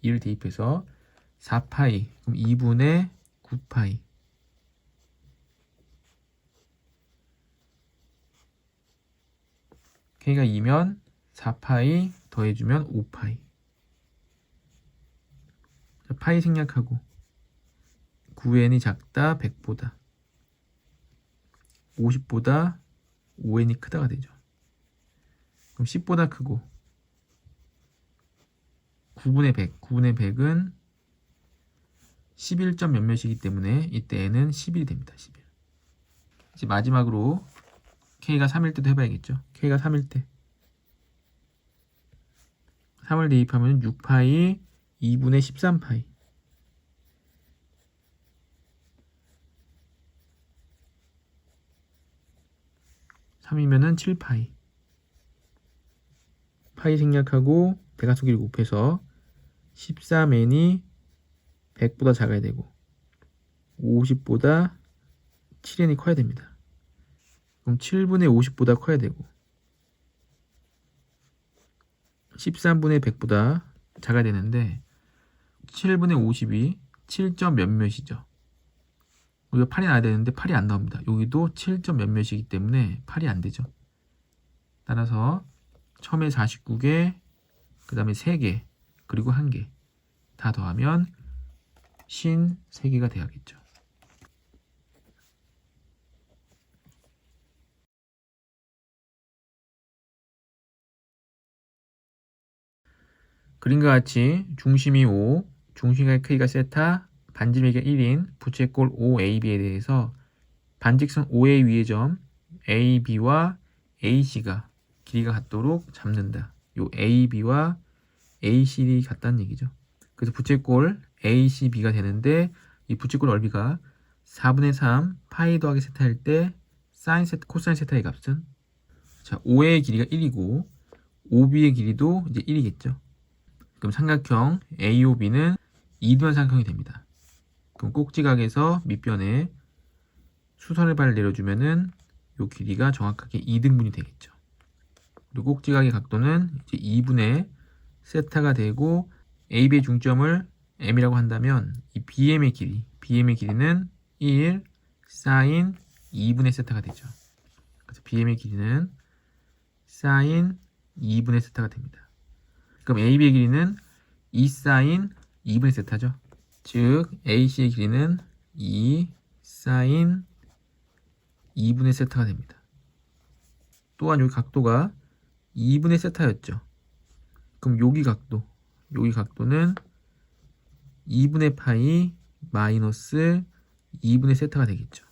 2를 대입해서 4파이, 그럼 2분의 9파이. k가 2면 4파이 더해주면 5파이. 자, 파이 생략하고 9n이 작다 100보다 50보다 5n이 크다가 되죠. 그럼 10보다 크고 9분의 100, 9분의 100은 11점 몇몇이기 때문에 이때 n은 11이 됩니다. 11. 이제 마지막으로 k가 3일 때도 해봐야겠죠. k가 3일 때 3을 대입하면 6파이 2분의 13파이. (3이면은) 7파이. 파이 생략하고 대각선끼리 곱해서 13n이 100보다 작아야 되고 50보다 7n이 커야 됩니다. 그럼 7분의 50보다 커야 되고 13분의 100보다 작아야 되는데 7분의 50이 7점 몇몇이죠. 우리가 8이 나와야 되는데 8이 안 나옵니다. 여기도 7점 몇몇이기 때문에 8이 안 되죠. 따라서 처음에 49개, 그 다음에 3개, 그리고 1개 다 더하면 53개가 돼야겠죠. 그림과 같이 중심이 5, 중심의 크기가 세타, 반지름이 1인 부채꼴 OAB에 대해서 반직선 OA 위의 점 AB와 AC가 길이가 같도록 잡는다. 요 AB와 AC이 같다는 얘기죠. 그래서 부채꼴 ACB가 되는데 이 부채꼴 넓이가 4분의 3 파이 더하기 세타일 때 사인 세타, 코사인 세타의 값은 자, OA의 길이가 1이고 OB의 길이도 이제 1이겠죠. 그럼 삼각형 AOB는 2등 삼각형이 됩니다. 그럼 꼭지각에서 밑변에 수선의 발을 내려주면은 요 길이가 정확하게 2등분이 되겠죠. 그리고 꼭지각의 각도는 이제 2분의 세타가 되고 AB의 중점을 M이라고 한다면 이 BM의 길이는 1 사인 2분의 세타가 되죠. 그래서 BM의 길이는 사인 2분의 세타가 됩니다. 그럼 AB의 길이는 2 사인 2분의 세타죠. 즉 AC의 길이는 2 사인 2분의 세타가 됩니다. 또한 여기 각도가 2분의 세타였죠. 그럼 여기 각도는 2분의 파이 마이너스 2분의 세타가 되겠죠.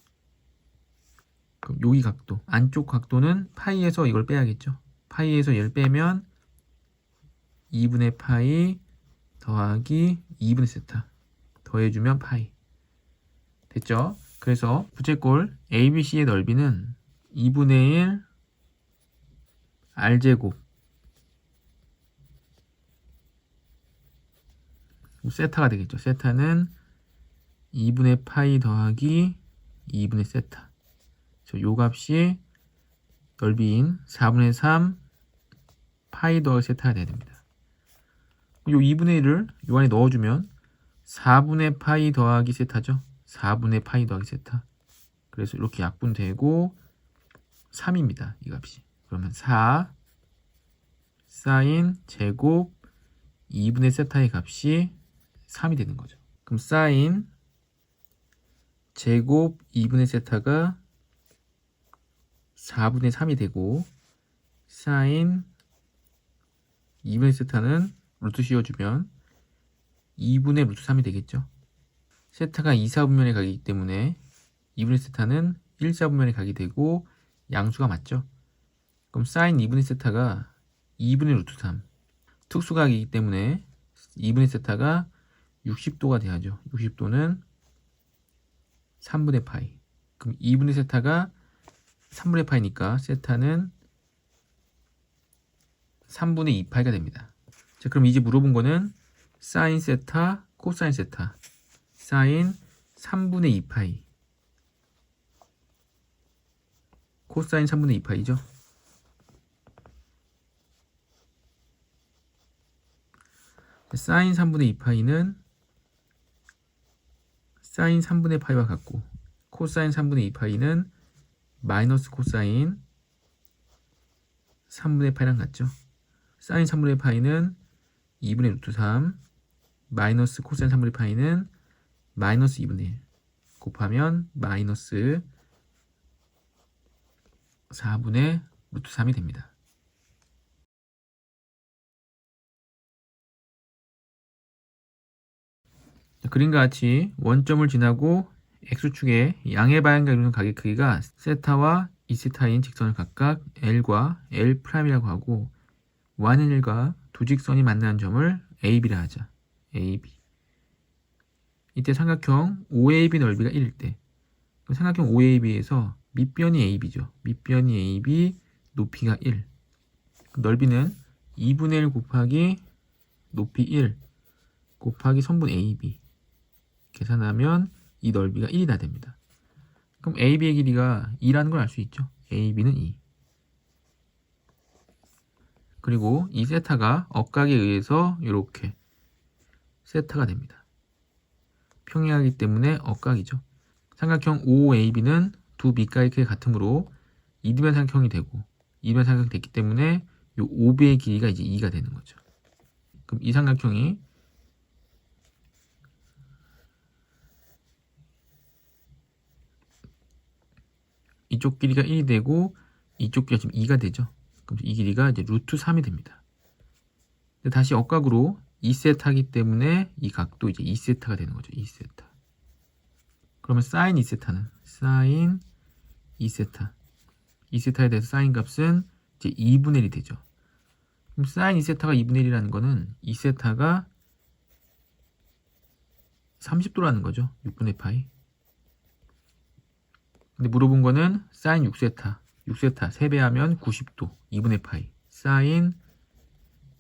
그럼 여기 각도, 안쪽 각도는 파이에서 이걸 빼야겠죠. 파이에서 얘를 빼면 2분의 파이 더하기 2분의 세타 더해주면 파이 됐죠? 그래서 부채꼴 ABC의 넓이는 2분의 1 R제곱 세타가 되겠죠. 세타는 2분의 파이 더하기 2분의 세타. 요 값이 넓이인 4분의 3 파이 더하기 세타가 돼야 됩니다. 요 2분의 1을 요 안에 넣어주면 4분의 파이 더하기 세타죠. 4분의 파이 더하기 세타. 그래서 이렇게 약분되고 3입니다. 이 값이. 그러면 4 사인 제곱 2분의 세타의 값이 3이 되는 거죠. 그럼 사인 제곱 2분의 세타가 4분의 3이 되고 사인 2분의 세타는 루트 씌워주면 2분의 루트 3이 되겠죠. 세타가 2, 4분면에 가기 때문에 2분의 세타는 1, 4분면에 가게 되고 양수가 맞죠. 그럼 사인 2분의 세타가 2분의 루트 3 특수각이기 때문에 2분의 세타가 60도가 돼야죠. 60도는 3분의 파이. 그럼 2분의 세타가 3분의 파이니까 세타는 3분의 2파이가 됩니다. 자, 그럼 이제 물어본 거는 사인 세타, 코사인 세타. 사인 3분의 2파이. 코사인 3분의 2파이죠. 사인 3분의 2파이는 사인 3분의 파이와 같고 코사인 3분의 2파이는 마이너스 코사인 3분의 파이랑 같죠. 사인 3분의 파이는 2분의 루트 3 마이너스 코사인 3분의 파이는 마이너스 2분의 1 곱하면 마이너스 4분의 루트 3이 됩니다. 그림과 같이 원점을 지나고 x축의 양의 방향과 이루는 각의 크기가 세타와 2세타인 직선을 각각 L과 L'이라고 하고 y는 1과 두 직선이 만나는 점을 AB라 하자. AB. 이때 삼각형 OAB 넓이가 1일 때 삼각형 OAB에서 밑변이 AB죠. 밑변이 AB, 높이가 1. 넓이는 2분의 1 곱하기 높이 1 곱하기 선분 AB. 계산하면 이 넓이가 1이나 됩니다. 그럼 AB의 길이가 2라는 걸 알 수 있죠. AB는 2. 그리고 이 세타가 억각에 의해서 이렇게 세타가 됩니다. 평행하기 때문에 억각이죠. 삼각형 OAB는 두 밑각의 크기가 같으므로 이등변 삼각형이 되고 이등변 삼각형이 됐기 때문에 이 OB의 길이가 이제 2가 되는 거죠. 그럼 이 삼각형이 이쪽 길이가 1이 되고 이쪽 길이가 지금 2가 되죠. 그럼 이 길이가 이제 루트 3이 됩니다. 근데 다시 억각으로 2세타이기 때문에 이 각도 이제 2세타가 되는 거죠. 2세타. 그러면 사인 2세타는 사인 2세타. 2세타에 대해서 사인 값은 이제 2분의 1이 되죠. 그럼 사인 2세타가 2분의 1이라는 거는 2세타가 30도라는 거죠. 6분의 파이. 근데 물어본 거는 사인 6세타. 6세타 3배하면 90도. 2분의 파이. 사인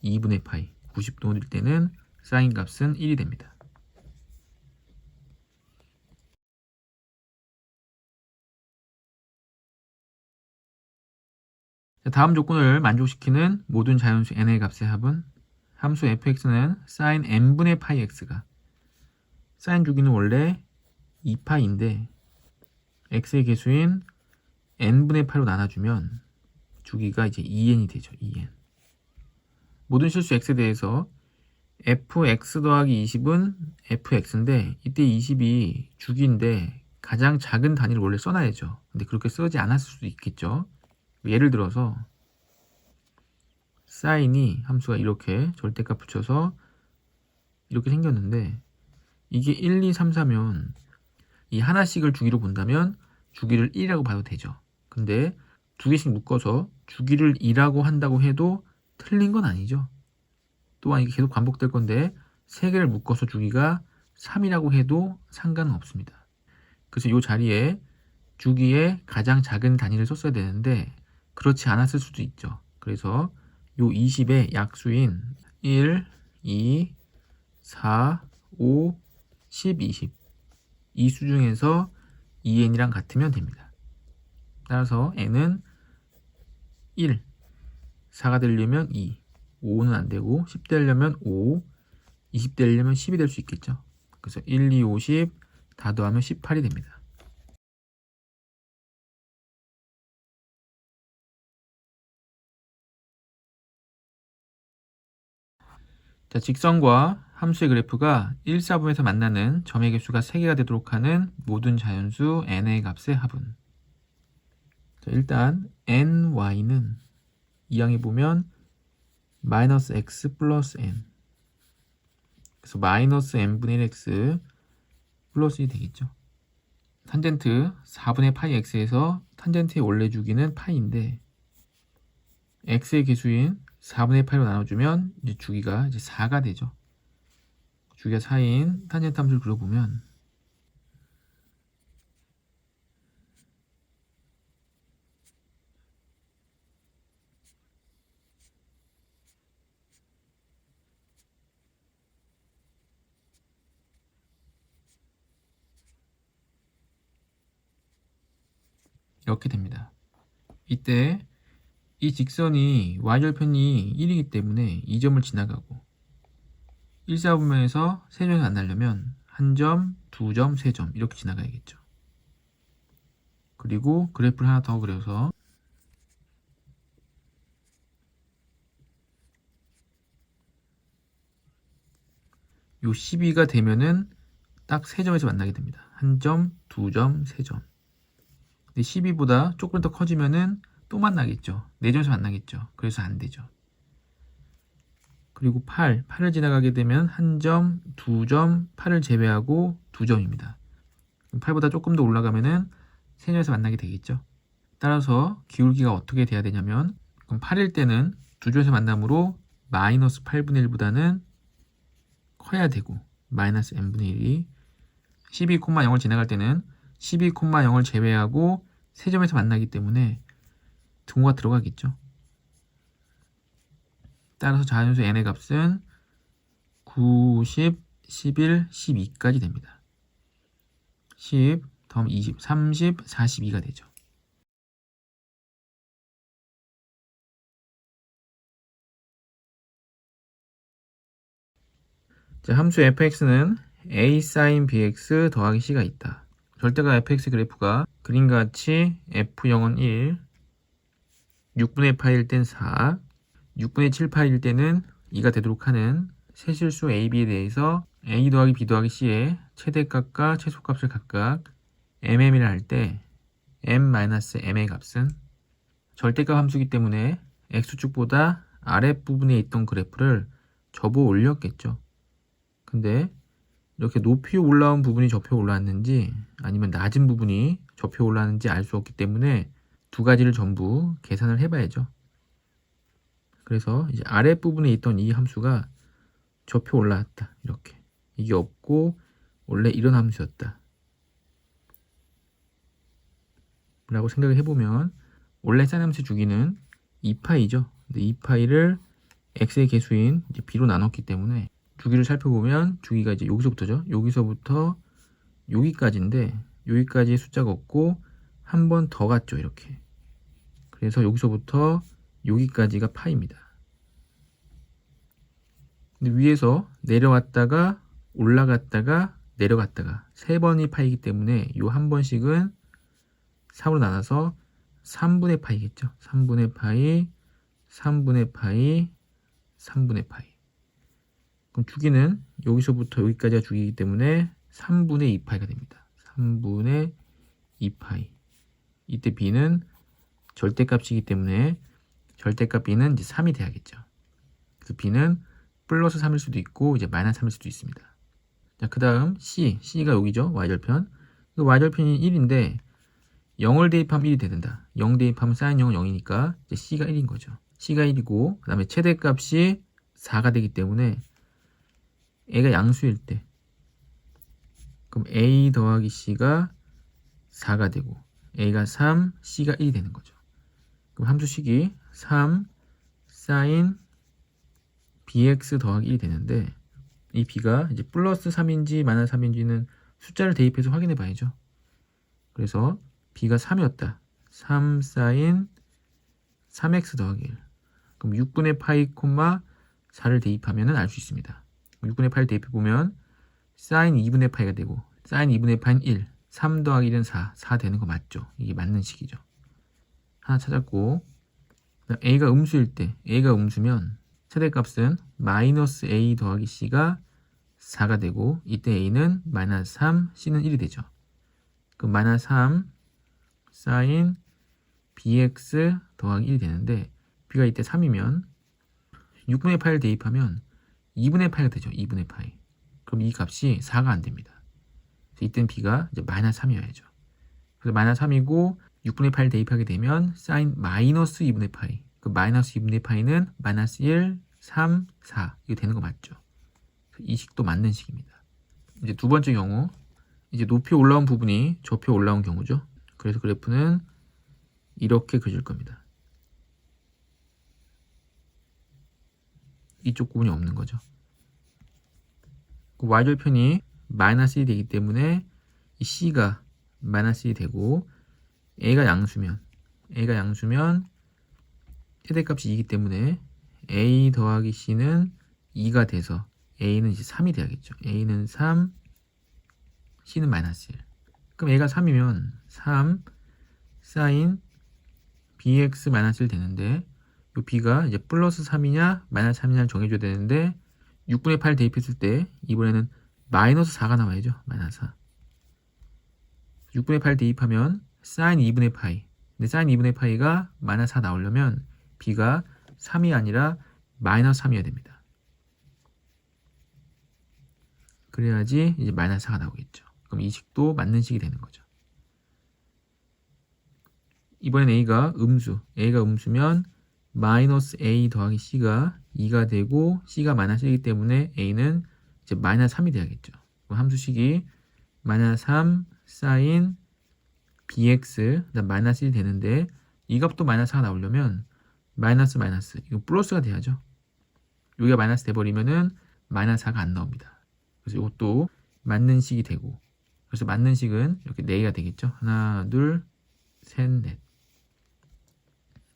2분의 파이. 90도일 때는 사인 값은 1이 됩니다. 다음 조건을 만족시키는 모든 자연수 n의 값의 합은 함수 fx는 sin n분의 파이 x가 사인 주기는 원래 2파이인데 x의 개수인 n분의 파이로 나눠주면 주기가 이제 2n이 되죠. 2n. 모든 실수 x에 대해서 fx 더하기 20은 fx인데 이때 20이 주기인데 가장 작은 단위를 원래 써놔야죠. 근데 그렇게 쓰지 않았을 수도 있겠죠. 예를 들어서 사인이 함수가 이렇게 절대값 붙여서 이렇게 생겼는데 이게 1, 2, 3, 4면 이 하나씩을 주기로 본다면 주기를 1이라고 봐도 되죠. 근데 두 개씩 묶어서 주기를 2라고 한다고 해도 틀린 건 아니죠. 또한 이게 계속 반복될 건데 세 개를 묶어서 주기가 3이라고 해도 상관은 없습니다. 그래서 이 자리에 주기의 가장 작은 단위를 썼어야 되는데 그렇지 않았을 수도 있죠. 그래서 요 20의 약수인 1, 2, 4, 5, 10, 20 이 수 중에서 2n이랑 같으면 됩니다. 따라서 n은 1, 4가 되려면 2, 5는 안 되고 10 되려면 5, 20 되려면 10이 될 수 있겠죠. 그래서 1, 2, 5, 10 다 더하면 18이 됩니다. 자, 직선과 함수의 그래프가 1, 4분에서 만나는 점의 개수가 3개가 되도록 하는 모든 자연수 n의 값의 합은 자, 일단 ny는 이 항에 보면 마이너스 x 플러스 n 그래서 마이너스 n분의 1x 플러스 1이 되겠죠. 탄젠트 4분의 파이 x에서 탄젠트의 원래 주기는 파이인데 x의 개수인 4분의 파이로 나눠주면 이제 주기가 이제 4가 되죠. 주기가 4인 탄젠트 함수를 그려보면 이렇게 됩니다. 이때 이 직선이 y절편이 1이기 때문에 이 점을 지나가고 1사분면에서 세점에서 만나려면 한 점, 두 점, 세 점 이렇게 지나가야겠죠. 그리고 그래프를 하나 더 그려서 요 12가 되면은 딱 세 점에서 만나게 됩니다. 한 점, 두 점, 세 점. 근데 12보다 조금 더 커지면은 또 만나겠죠. 네 점에서 만나겠죠. 그래서 안 되죠. 그리고 8을 지나가게 되면 한 점, 두 점, 8을 제외하고 두 점입니다. 8보다 조금 더 올라가면은 세 점에서 만나게 되겠죠. 따라서 기울기가 어떻게 돼야 되냐면 그럼 8일 때는 두 점에서 만남으로 마이너스 8분의 1보다는 커야 되고 마이너스 n분의 1이 12,0을 지나갈 때는 12,0을 제외하고 세 점에서 만나기 때문에 등호가 들어가겠죠. 따라서 자연수 n의 값은 90, 11, 12까지 됩니다. 10, 더하면 20, 30, 42가 되죠. 자, 함수 fx는 a sin bx 더하기 c가 있다. 절대값 fx 그래프가 그림과 같이 f0은 1, 6분의 파일 땐 4, 6분의 7 파일 때는 2가 되도록 하는 세실수 ab에 대해서 a 더하기 b 더하기 c의 최대값과 최소값을 각각 mm이라 할 때 m-m의 값은 절대값 함수이기 때문에 x축보다 아랫부분에 있던 그래프를 접어 올렸겠죠. 근데 이렇게 높이 올라온 부분이 접혀 올라왔는지 아니면 낮은 부분이 접혀 올라왔는지 알 수 없기 때문에 두 가지를 전부 계산을 해봐야죠. 그래서 이제 아랫부분에 있던 이 함수가 접혀 올라왔다. 이렇게. 이게 없고 원래 이런 함수였다. 라고 생각을 해보면 원래 싼 함수 주기는 2파이죠. 근데 2파이를 x의 개수인 이제 b로 나눴기 때문에 주기를 살펴보면 주기가 이제 여기서부터죠. 여기서부터 여기까지인데 여기까지 숫자가 없고 한 번 더 갔죠. 이렇게. 그래서 여기서부터 여기까지가 파입니다. 근데 위에서 내려왔다가 올라갔다가 내려갔다가 세 번이 파이기 때문에 요 한 번씩은 3으로 나눠서 3분의 파이겠죠. 3분의 파이, 3분의 파이, 3분의 파이. 그럼 주기는 여기서부터 여기까지가 주기이기 때문에 3분의 2파이가 됩니다. 3분의 2파이. 이때 b는 절대값이기 때문에 절대값 b는 이제 3이 돼야겠죠. 그래서 b는 플러스 3일 수도 있고 이제 마이너스 3일 수도 있습니다. 자, 그 다음 c가 여기죠. y절편. y절편이 1인데 0을 대입하면 1이 된다. 0 대입하면 sin 0은 0이니까 이제 c가 1인 거죠. c가 1이고 그 다음에 최대값이 4가 되기 때문에 a가 양수일 때 그럼 a 더하기 c가 4가 되고 a가 3, c가 1이 되는 거죠. 그럼 함수식이 3 sin bx 더하기 1이 되는데 이 b가 이제 플러스 3인지 마이너스 3인지는 숫자를 대입해서 확인해 봐야죠. 그래서 b가 3이었다. 3 sin 3x 더하기 1. 그럼 6분의 파이, 4를 대입하면 알 수 있습니다. 6분의 파이를 대입해보면 sin 2분의 파이가 되고 sin 2분의 파이는 1, 3 더하기 1은 4 되는 거 맞죠? 이게 맞는 식이죠. 하나 찾았고 a가 음수일 때 a가 음수면 최대값은 마이너스 a 더하기 c가 4가 되고 이때 a는 마이너스 3, c는 1이 되죠. 그럼 마이너스 3 sin bx 더하기 1이 되는데 b가 이때 3이면 6분의 파이를 대입하면 2분의 파이가 되죠. 2분의 파이. 그럼 이 값이 4가 안 됩니다. 이때는 b가 이제 마이너스 3이어야죠. 그래서 마이너스 3이고 6분의 파이를 대입하게 되면 sin 마이너스 2분의 파이. 그 마이너스 2분의 파이는 마이너스 1, 3, 4 이거 되는 거 맞죠? 이 식도 맞는 식입니다. 이제 두 번째 경우 이제 높이 올라온 부분이 접혀 올라온 경우죠. 그래서 그래프는 이렇게 그릴 겁니다. 이쪽 부분이 없는 거죠. 그 y절편이 마이너스 1이 되기 때문에 이 c가 마이너스 1이 되고 a가 양수면 최대값이 2이기 때문에 a 더하기 c는 2가 돼서 a는 이제 3이 돼야겠죠. a는 3, c는 마이너스 1. 그럼 a가 3이면 3 사인 bx 마이너스 1 되는데 요 b가 이제 플러스 3이냐 마이너스 3이냐를 정해줘야 되는데 6분의 8 대입했을 때 이번에는 마이너스 4가 나와야죠. 마이너스 4. 6분의 8 대입하면 사인 2분의 파이. 근데 사인 2분의 파이가 마이너스 4 나오려면 b가 3이 아니라 마이너스 3이어야 됩니다. 그래야지 이제 마이너스 4가 나오겠죠. 그럼 이 식도 맞는 식이 되는 거죠. 이번엔 a가 음수면 마이너스 a 더하기 c가 2가 되고 c가 마이너스 1이기 때문에 a는 이제 마이너스 3이 돼야겠죠. 그럼 함수식이 마이너스 3 사인 bx 그다음 마이너스 1이 되는데 이 값도 마이너스 4가 나오려면 마이너스 이거 플러스가 돼야죠. 여기가 마이너스 돼버리면은 마이너스 4가 안 나옵니다. 그래서 이것도 맞는 식이 되고 그래서 맞는 식은 이렇게 4개가 되겠죠. 하나, 둘, 셋, 넷.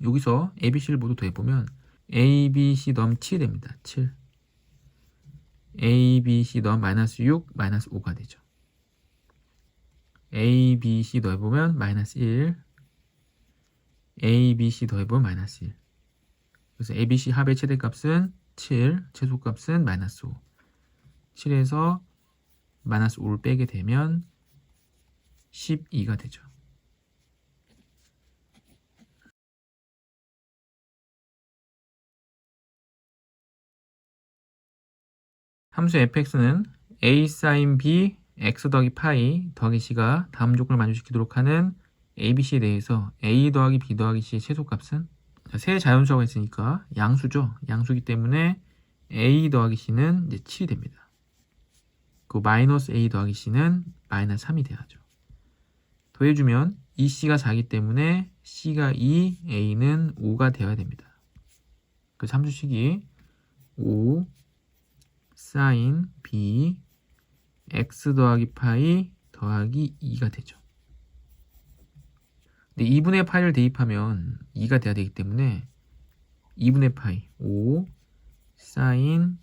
여기서 A, B, C를 모두 더해보면 A, B, C 더하면 7이 됩니다. 7. A, B, C 더하면 마이너스 6, 마이너스 5가 되죠. A, B, C 더해보면 마이너스 1. A, B, C 더해보면 마이너스 1. 그래서 A, B, C 합의 최대값은 7, 최소값은 마이너스 5. 7에서 마이너스 5를 빼게 되면 12가 되죠. 함수 fx는 a sin b x 더하기 파이 더하기 c가 다음 조건을 만족시키도록 하는 abc에 대해서 a 더하기 b 더하기 c의 최소값은 세 자연수가 있으니까 양수죠. 양수기 때문에 a 더하기 c는 이제 7이 됩니다. 그 마이너스 a 더하기 c는 마이너스 3이 돼야죠. 더해주면 이 c가 4이기 때문에 c가 2, a는 5가 되어야 됩니다. 그래서 함수식이 5 사인 b x 더하기 파이 더하기 2가 되죠. 근데 2분의 파이를 대입하면 2가 돼야 되기 때문에 2분의 파이 5 사인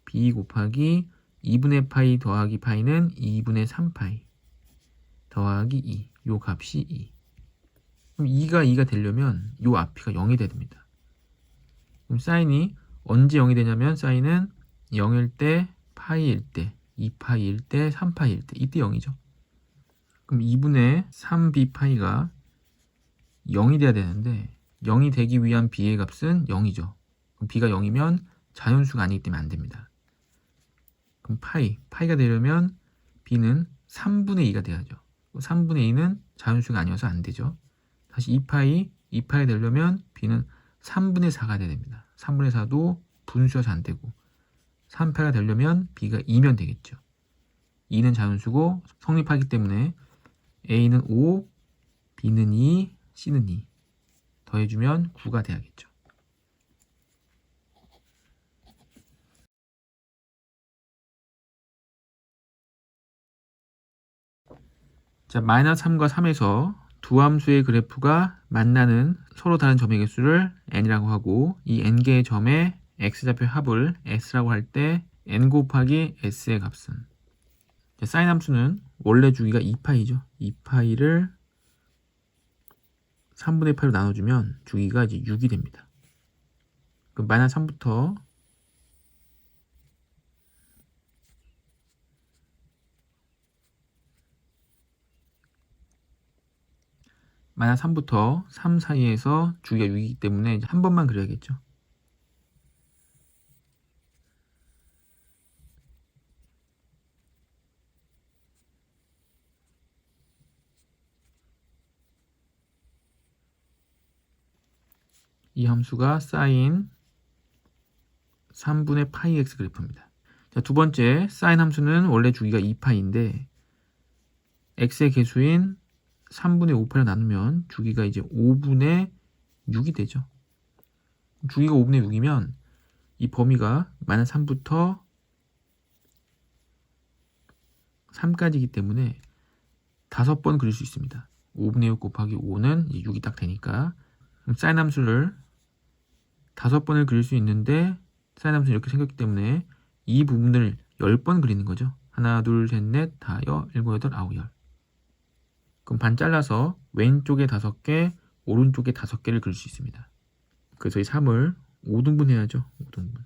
b 곱하기 2분의 파이 더하기 파이는 2분의 3파이 더하기 2. 요 값이 2. 그럼 2가 되려면 요 앞이가 0이 돼야 됩니다. 그럼 사인이 언제 0이 되냐면 사인은 0일 때, 파이일 때, 2파이일 때, 3파이일 때 이때 0이죠. 그럼 2분의 3b 파이가 0이 돼야 되는데 0이 되기 위한 b의 값은 0이죠. 그럼 b가 0이면 자연수가 아니기 때문에 안 됩니다. 그럼 파이가 되려면 b는 3분의 2가 돼야죠. 3분의 2는 자연수가 아니어서 안 되죠. 다시 2파이 되려면 b는 3분의 4가 돼야 됩니다. 3분의 4도 분수여서 안 되고 3파이가 되려면 b가 2면 되겠죠. 2는 자연수고 성립하기 때문에 a는 5, b는 2, c는 2 더해주면 9가 돼야겠죠. 자, 마이너스 3과 3에서 두 함수의 그래프가 만나는 서로 다른 점의 개수를 n이라고 하고 이 n개의 점의 x좌표 합을 s라고 할 때 n 곱하기 s의 값은 사인 함수는 원래 주기가 2파이죠. 2파이를 3분의 8로 나눠주면 주기가 이제 6이 됩니다. 그럼 마이너스 3부터 마이너스 3부터 3 사이에서 주기가 6이기 때문에 이제 한 번만 그려야겠죠. 이 함수가 사인 3분의 파이 x 그래프입니다. 자, 두 번째 사인 함수는 원래 주기가 2파이인데 x의 개수인 3분의 5파를 나누면 주기가 이제 5분의 6이 되죠. 주기가 5분의 6이면 이 범위가 마이너스 3부터 3까지이기 때문에 5번 그릴 수 있습니다. 5분의 6 곱하기 5는 6이 딱 되니까, 그럼 사인 함수를 5번을 그릴 수 있는데 사인 함수는 이렇게 생겼기 때문에 이 부분을 10번 그리는 거죠. 하나, 둘, 셋, 넷, 다, 여, 일곱, 여덟, 아홉, 열. 그럼 반 잘라서 왼쪽에 5개, 오른쪽에 5개를 그릴 수 있습니다. 그래서 이 3을 5등분 해야죠. 5등분.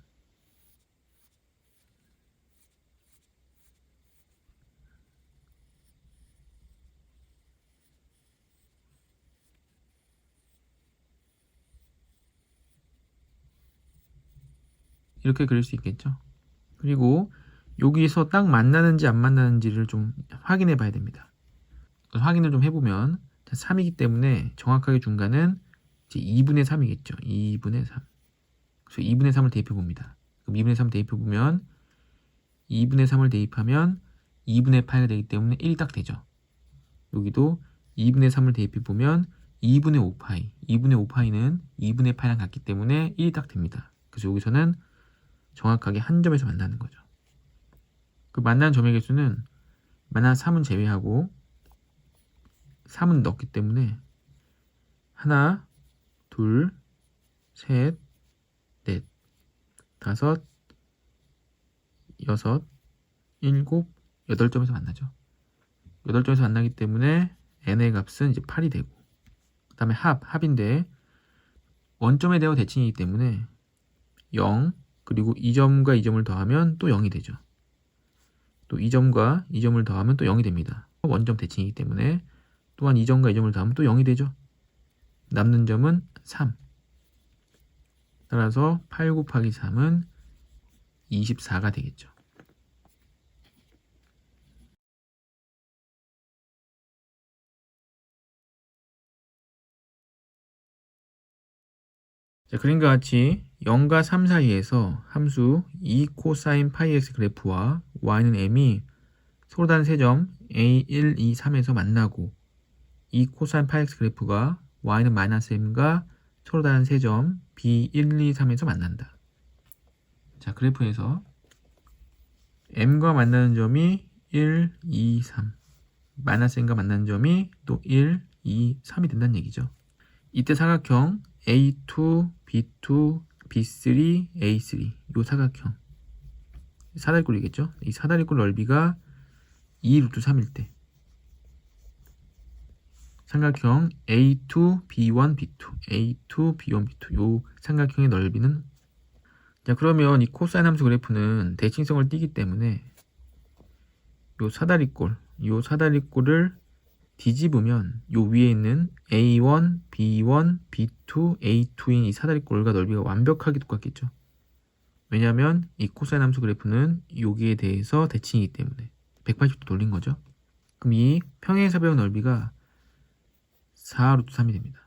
이렇게 그릴 수 있겠죠. 그리고 여기서 딱 만나는지 안 만나는지를 좀 확인해 봐야 됩니다. 확인을 좀 해보면 3이기 때문에 정확하게 중간은 이제 2분의 3이겠죠. 2분의 3. 그래서 2분의 3을 대입해 봅니다. 그럼 2분의 3을 대입해 보면 2분의 3을 대입하면 2분의 8이 되기 때문에 1이 딱 되죠. 여기도 2분의 3을 대입해 보면 2분의 5파이. 2분의 5파이는 2분의 8이랑 같기 때문에 1이 딱 됩니다. 그래서 여기서는 정확하게 한 점에서 만나는 거죠. 그 만나는 점의 개수는 만난 3은 제외하고 3은 넣기 때문에 하나, 둘, 셋, 넷, 다섯, 여섯, 일곱, 8점에서 만나죠. 8점에서 만나기 때문에 n의 값은 이제 8이 되고, 그 다음에 합인데 원점에 대하여 대칭이기 때문에 0, 그리고 이 점과 이 점을 더하면 또 0이 되죠. 또 이 점과 이 점을 더하면 또 0이 됩니다. 원점 대칭이기 때문에 또한 이 점과 이 점을 더하면 또 0이 되죠. 남는 점은 3. 따라서 8 곱하기 3은 24가 되겠죠. 자, 그림과 같이 0과 3 사이에서 함수 2 코사인 파이 x 그래프와 y는 m이 서로 다른 세점 a1, 2, 3에서 만나고 2 코사인 파이 x 그래프가 y는 마이너스 m과 서로 다른 세점 b1, 2, 3에서 만난다. 자, 그래프에서 m과 만나는 점이 1, 2, 3, 마이너스 m과 만나는 점이 또 1, 2, 3이 된다는 얘기죠. 이때 사각형 A2, B2, B3, A3 이 사각형 사다리꼴이겠죠. 이 사다리꼴 넓이가 2 루트 3일 때 삼각형 A2, B1, B2, A2, B1, B2 요 삼각형의 넓이는, 자, 그러면 이 코사인 함수 그래프는 대칭성을 띠기 때문에 요 사다리꼴을 뒤집으면 요 위에 있는 A1, B1, B2, A2인 이 사다리꼴과 넓이가 완벽하게 똑같겠죠. 왜냐하면 이 코사인 함수 그래프는 여기에 대해서 대칭이기 때문에 180도 돌린 거죠. 그럼 이 평행사변 넓이가 4 루트 3이 됩니다.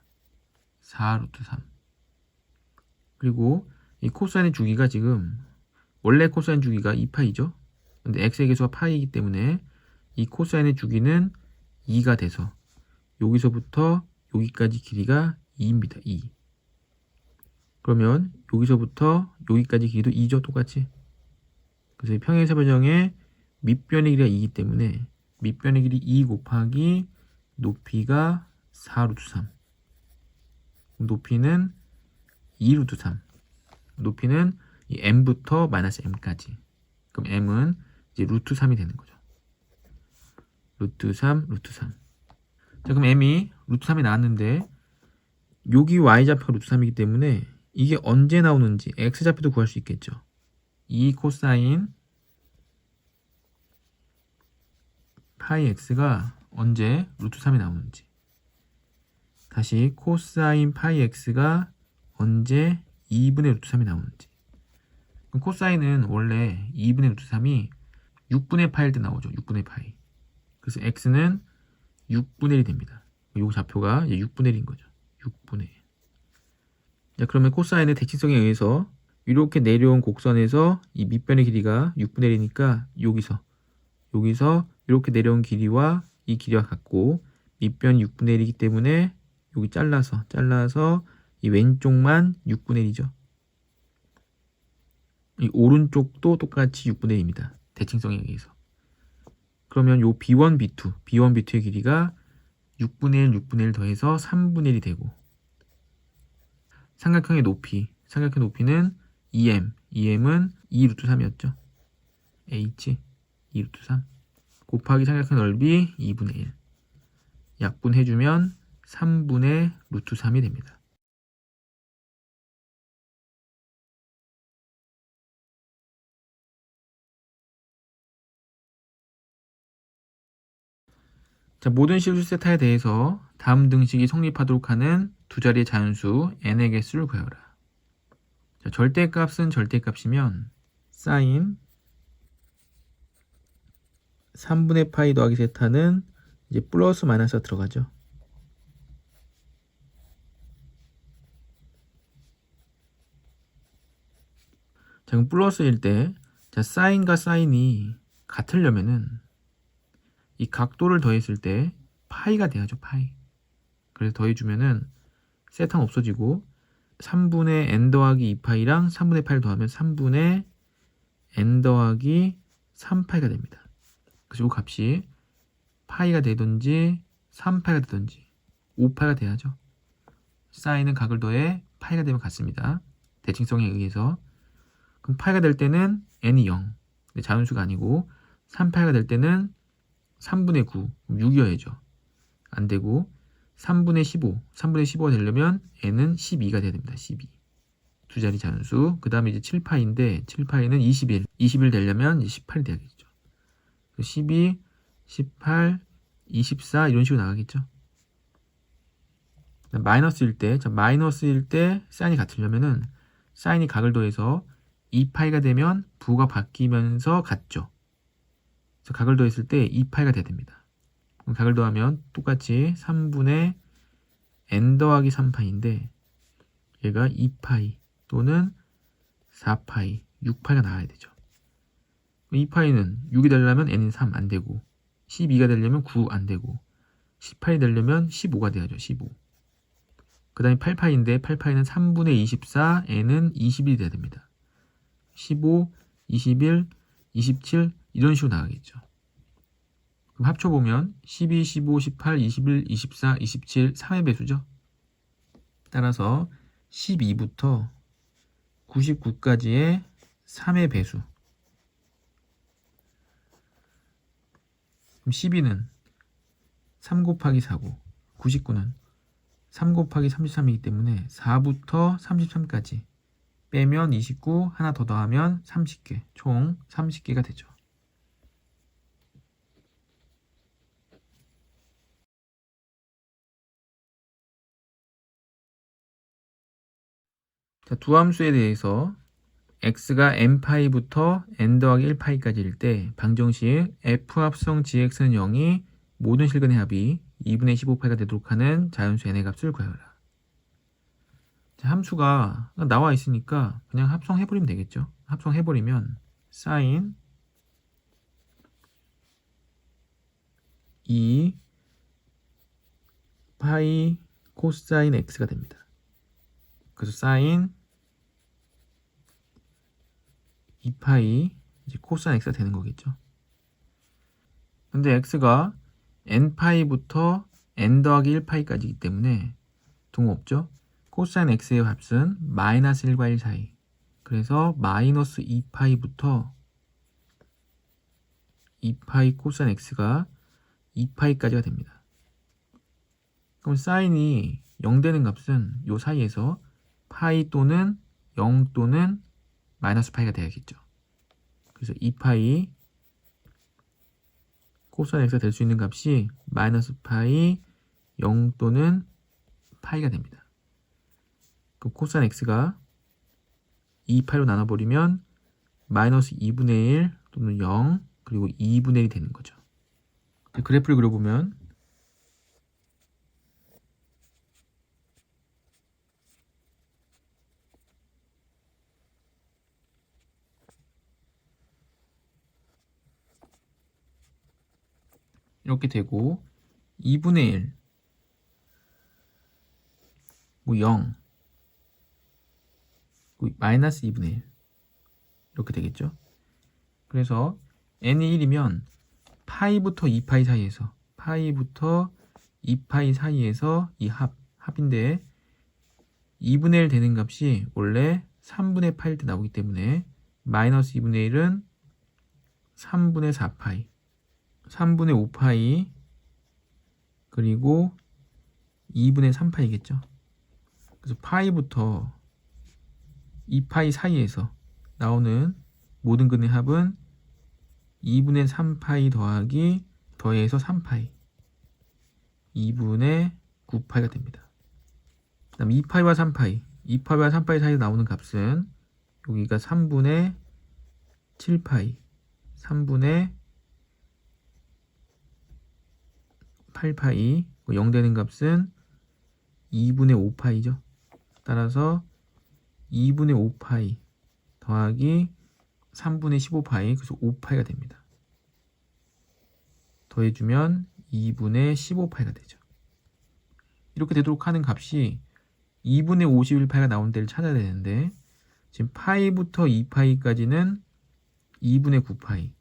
4 루트 3. 그리고 이 코사인의 주기가 지금 원래 코사인 주기가 2파이죠. 근데 x의 개수가 파이이기 때문에 이 코사인의 주기는 2가 돼서 여기서부터 여기까지 길이가 2입니다. 2. 그러면 여기서부터 여기까지 길이도 2죠. 똑같이. 그래서 평행사변형의 밑변의 길이가 2이기 때문에 밑변의 길이 2 곱하기 높이가 4 루트 3. 높이는 2 루트 3. 높이는 이 m부터 마이너스 m까지. 그럼 m은 이제 루트 3이 되는 거죠. 루트 3, 루트 3. 자, 그럼 m이 루트 3이 나왔는데 여기 y좌표가 루트 3이기 때문에 이게 언제 나오는지 x좌표도 구할 수 있겠죠. 이 코사인 파이 x가 언제 루트 3이 나오는지, 다시 코사인 파이 x가 언제 2분의 루트 3이 나오는지. 그럼 코사인은 원래 2분의 루트 3이 6분의 파일 때 나오죠. 6분의 파이. 그래서 x는 6분의 1이 됩니다. 이 좌표가 이제 6분의 1인 거죠. 6분의 1. 자, 그러면 코사인의 대칭성에 의해서 이렇게 내려온 곡선에서 이 밑변의 길이가 6분의 1이니까 여기서 이렇게 내려온 길이와 이 길이와 같고 밑변이 6분의 1이기 때문에 여기 잘라서 이 왼쪽만 6분의 1이죠. 이 오른쪽도 똑같이 6분의 1입니다. 대칭성에 의해서. 그러면 요 B1, B2의 길이가 6분의 1, 6분의 1 더해서 3분의 1이 되고, 삼각형의 높이는 2m은 2 루트 3이었죠. h 2 루트 3 곱하기 삼각형 넓이 2분의 1 약분해주면 3분의 루트 3이 됩니다. 자, 모든 실수 세타에 대해서 다음 등식이 성립하도록 하는 두 자리의 자연수 n의 개수를 구하라. 자, 절대값은 절대값이면 사인 3분의 파이 더하기 세타는 이제 플러스 마이너스가 들어가죠. 자, 그럼 플러스일 때, 자, 사인과 사인이 같으려면은 이 각도를 더했을 때 파이가 돼야죠, 파이. 그래서 더해주면은 세타는 없어지고 3분의 n 더하기 2파이랑 3분의 파이를 더하면 3분의 n 더하기 3파이가 됩니다. 그래서 이 값이 파이가 되든지 3파이가 되든지 5파이가 돼야죠. 사인은 각을 더해 파이가 되면 같습니다. 대칭성에 의해서. 그럼 파이가 될 때는 n이 0. 근데 자연수가 아니고 3파이가 될 때는 3분의 9, 6이어야죠. 안 되고 3분의 15, 3분의 15가 되려면 n은 12가 돼야 됩니다. 12. 두 자리 자연수. 그 다음에 이제 7파인데 7파이는 21 되려면 이제 18이 돼야겠죠. 12, 18, 24 이런 식으로 나가겠죠. 마이너스일 때, 자, 마이너스일 때 사인이 같으려면은 사인이 각을 더해서 2파이가 되면 부가 바뀌면서 같죠. 그래서 각을 더했을 때 2파이가 돼야 됩니다. 그럼 각을 더하면 똑같이 3분의 n 더하기 3파이인데 얘가 2파이 또는 4파이, 6파이가 나와야 되죠. 2파이는 6이 되려면 n인 3 안 되고 12가 되려면 9 안 되고 18이 되려면 15가 돼야죠. 15. 그 다음에 8파이인데 8파이는 3분의 24, n은 20이 돼야 됩니다. 15, 21, 27 이런 식으로 나가겠죠. 그럼 합쳐보면 12, 15, 18, 21, 24, 27 3의 배수죠. 따라서 12부터 99까지의 3의 배수. 그럼 12는 3 곱하기 4고 99는 3 곱하기 33이기 때문에 4부터 33까지 빼면 29, 하나 더 더하면 30개, 총 30개가 되죠. 자, 두 함수에 대해서 x가 n파이부터 n 더하기 1파이까지일 때 방정식 f 합성 gx는 0이 모든 실근의 합이 2분의 15파이가 되도록 하는 자연수 n의 값을 구하라. 자, 함수가 나와 있으니까 그냥 합성해버리면 되겠죠. 합성해버리면 sin 2 파이 코사인 x가 됩니다. 그래서 sin 2파이 이제 코사인 x가 되는 거겠죠. 근데 x가 n파이부터 n 더하기 1파이까지이기 때문에 동호 없죠. 코사인 x의 값은 마이너스 1과 1 사이. 그래서 마이너스 2파이부터 2파이 코사인 x가 2파이까지가 됩니다. 그럼 사인이 0 되는 값은 요 사이에서 파이 또는 0 또는 마이너스 파이가 돼야겠죠. 그래서 2파이 코사인 x가 될 수 있는 값이 마이너스 파이 0 또는 파이가 됩니다. 그럼 코사인 x가 2파이로 나눠버리면 마이너스 2분의 1 또는 0 그리고 2분의 1이 되는 거죠. 그래프를 그려보면 이렇게 되고 2분의 1 뭐 0 마이너스 2분의 1 이렇게 되겠죠. 그래서 n이 1이면 파이부터 2파이 사이에서 파이부터 2파이 사이에서 이 합인데 2분의 1 되는 값이 원래 3분의 파일 때 나오기 때문에 마이너스 2분의 1은 3분의 4파이, 3분의 5파이, 그리고 2분의 3파이겠죠. 그래서 파이부터 2파이 사이에서 나오는 모든 근의 합은 2분의 3파이 더하기 더해서 3파이, 2분의 9파이가 됩니다. 그 다음 2파이와 3파이, 2파이와 3파이 사이에 나오는 값은 여기가 3분의 7파이, 3분의 8파이, 0 되는 값은 2분의 5파이죠. 따라서 2분의 5파이 더하기 3분의 15파이, 그래서 5파이가 됩니다. 더해주면 2분의 15파이가 되죠. 이렇게 되도록 하는 값이 2분의 51파이가 나오는 데를 찾아야 되는데 지금 파이부터 2파이까지는 2분의 9파이,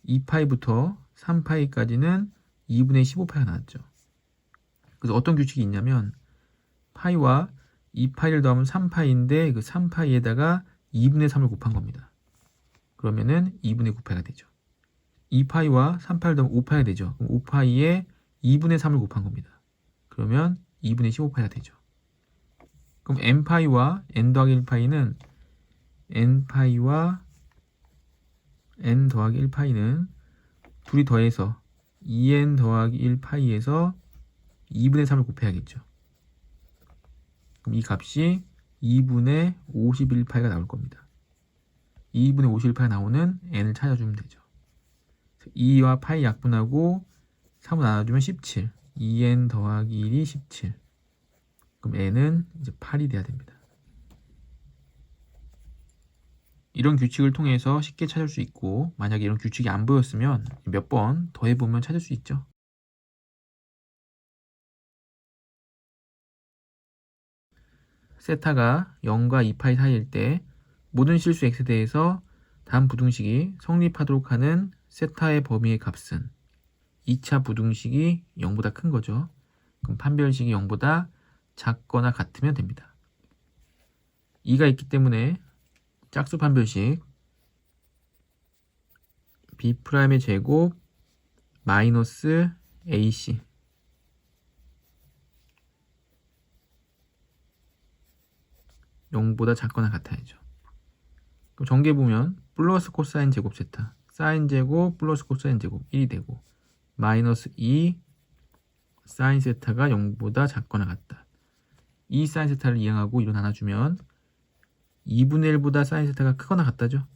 2파이부터 3파이까지는 2분의 15파이가 나왔죠. 그래서 어떤 규칙이 있냐면 파이와 2파이를 더하면 3파이인데 그 3파이에다가 2분의 3을 곱한 겁니다. 그러면은 2분의 9파이가 되죠. 2파이와 3파이를 더하면 5파이가 되죠. 그럼 5파이에 2분의 3을 곱한 겁니다. 그러면 2분의 15파이가 되죠. 그럼 n파이와 n 더하기 1파이는 n파이와 n 더하기 1파이는 둘이 더해서 2n 더하기 1파이에서 2분의 3을 곱해야겠죠. 그럼 이 값이 2분의 51파이가 나올 겁니다. 2분의 51파이가 나오는 n을 찾아주면 되죠. 2와 파이 약분하고 3을 나눠주면 17. 2n 더하기 1이 17. 그럼 n은 이제 8이 돼야 됩니다. 이런 규칙을 통해서 쉽게 찾을 수 있고, 만약에 이런 규칙이 안 보였으면 몇 번 더 해보면 찾을 수 있죠. 세타가 0과 2파이 사이일 때 모든 실수 x에 대해서 다음 부등식이 성립하도록 하는 세타의 범위의 값은 2차 부등식이 0보다 큰 거죠. 그럼 판별식이 0보다 작거나 같으면 됩니다. 2가 있기 때문에 짝수 판별식 B'의 제곱 마이너스 AC 0보다 작거나 같아야죠. 그럼 전개 보면 플러스 코사인 제곱 세타, 사인 제곱 플러스 코사인 제곱 1이 되고 마이너스 2 사인 세타가 0보다 작거나 같다. 이 사인 세타를 이항하고 이로 나눠주면 2분의 1보다 사인 세타가 크거나 같다죠.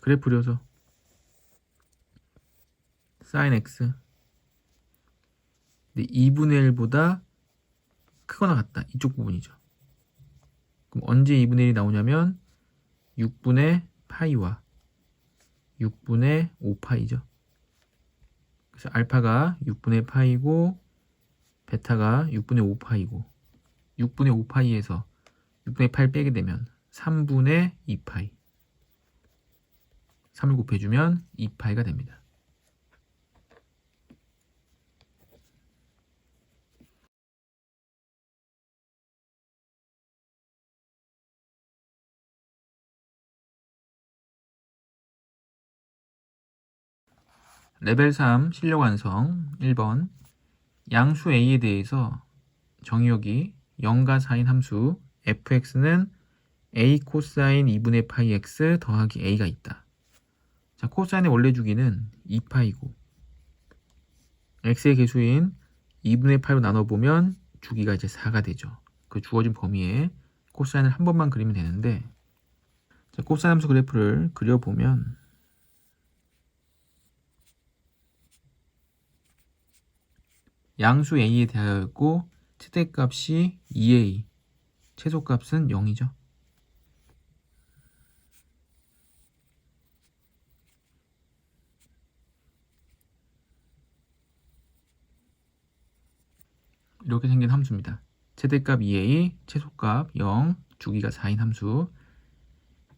그래프 그려서 사인 x 근데 2분의 1보다 크거나 같다. 이쪽 부분이죠. 그럼 언제 2분의 1이 나오냐면 6분의 파이와 6분의 5파이죠. 그래서 알파가 6분의 파이고 베타가 6분의 5파이고 6분의 5파이에서 6분의 8 빼게 되면 3분의 2파이 3을 곱해주면 2파이가 됩니다. 레벨 3 실력 완성 1번 양수 A에 대해서 정의역이 0과 4인 함수 fx는 a 코사인 2분의 파이 x 더하기 a가 있다. 자, 코사인의 원래 주기는 2파이고 x의 개수인 2분의 파이로 나눠보면 주기가 이제 4가 되죠. 그 주어진 범위에 코사인을 한 번만 그리면 되는데 자, 코사인 함수 그래프를 그려보면 양수 a에 대하였고 최대값이 2a, 최소값은 0이죠. 이렇게 생긴 함수입니다. 최대값 2a, 최소값 0, 주기가 4인 함수.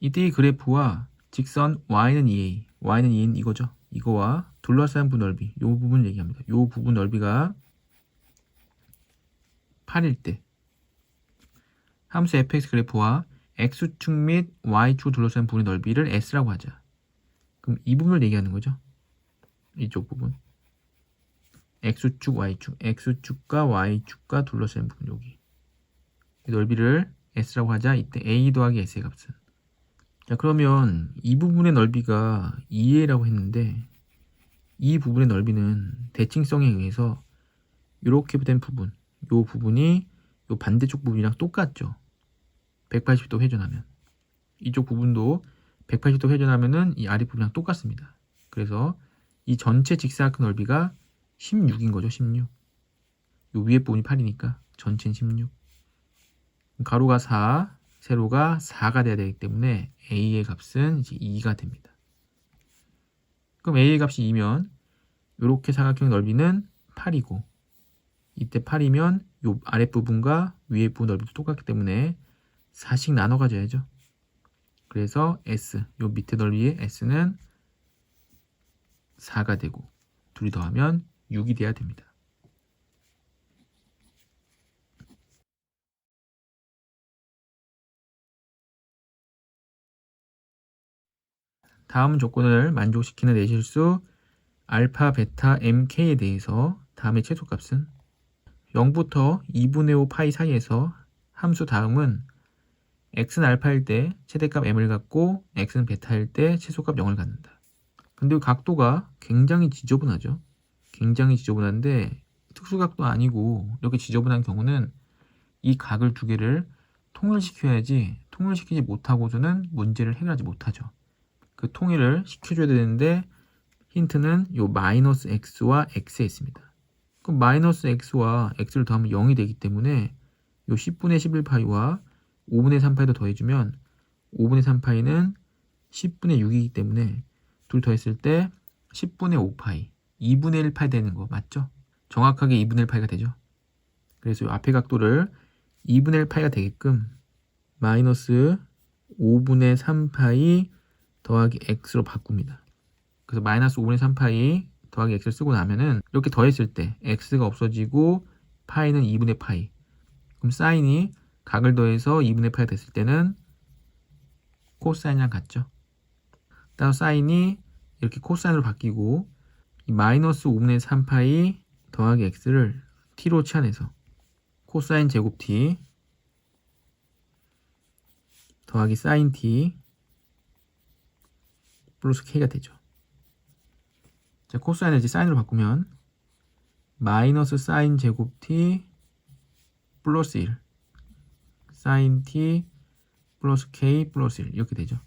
이때의 그래프와 직선 y는 2a, y는 2인 이거죠. 이거와 둘러싼 부분 넓이, 이 부분 얘기합니다. 이 부분 넓이가 8일 때 함수 fx 그래프와 x축 및 y축을 둘러싼 부분의 넓이를 s라고 하자. 그럼 이 부분을 얘기하는 거죠. 이쪽 부분. x축, y축, x축과 y축과 둘러싼 부분 여기. 이 넓이를 s라고 하자. 이때 a 더하기 s의 값은. 자, 그러면 이 부분의 넓이가 2a라고 했는데 이 부분의 넓이는 대칭성에 의해서 이렇게 된 부분, 이 부분이 이 반대쪽 부분이랑 똑같죠. 180도 회전하면. 이쪽 부분도 180도 회전하면은 이 아랫부분이랑 똑같습니다. 그래서 이 전체 직사각형 넓이가 16인 거죠. 16. 이 위에 부분이 8이니까 전체는 16. 가로가 4, 세로가 4가 돼야 되기 때문에 a의 값은 이제 2가 됩니다. 그럼 a의 값이 2면 이렇게 사각형 넓이는 8이고 이때 8이면 이 아랫부분과 위에 부분 넓이도 똑같기 때문에 4씩 나눠 가져야죠. 그래서 S, 요 밑에 넓이의 S는 4가 되고 둘이 더하면 6이 돼야 됩니다. 다음 조건을 만족시키는 내실수 알파, 베타, mk에 대해서 다음의 최소값은 0부터 2분의 5 파이 사이에서 함수 다음은 x는 알파일 때 최대값 m을 갖고 x는 베타일 때 최소값 0을 갖는다. 근데 이 각도가 굉장히 지저분하죠. 굉장히 지저분한데 특수각도 아니고 이렇게 지저분한 경우는 이 각을 두 개를 통일시켜야지 통일시키지 못하고서는 문제를 해결하지 못하죠. 그 통일을 시켜줘야 되는데 힌트는 요 마이너스 x와 x에 있습니다. 그럼 마이너스 x와 x를 더하면 0이 되기 때문에 요 10분의 11파이와 5분의 3파이도 더해주면 5분의 3파이는 10분의 6이기 때문에 둘 더했을 때 10분의 5파이 2분의 1파이 되는 거 맞죠? 정확하게 2분의 1파이가 되죠. 그래서 요 앞에 각도를 2분의 1파이가 되게끔 마이너스 5분의 3파이 더하기 x로 바꿉니다. 그래서 마이너스 5분의 3파이 더하기 x를 쓰고 나면은 이렇게 더했을 때 x가 없어지고 파이는 2분의 파이. 그럼 사인이 각을 더해서 2분의 파이가 됐을 때는 코사인이랑 같죠. 따라서 사인이 이렇게 코사인으로 바뀌고 이 마이너스 5분의 3파이 더하기 x를 t로 치환해서 코사인 제곱 t 더하기 사인 t 플러스 k가 되죠. 자, 코사인을 이제 사인으로 바꾸면 마이너스 사인 제곱 t 플러스 1 사인 t 플러스 k 플러스 1 이렇게 되죠.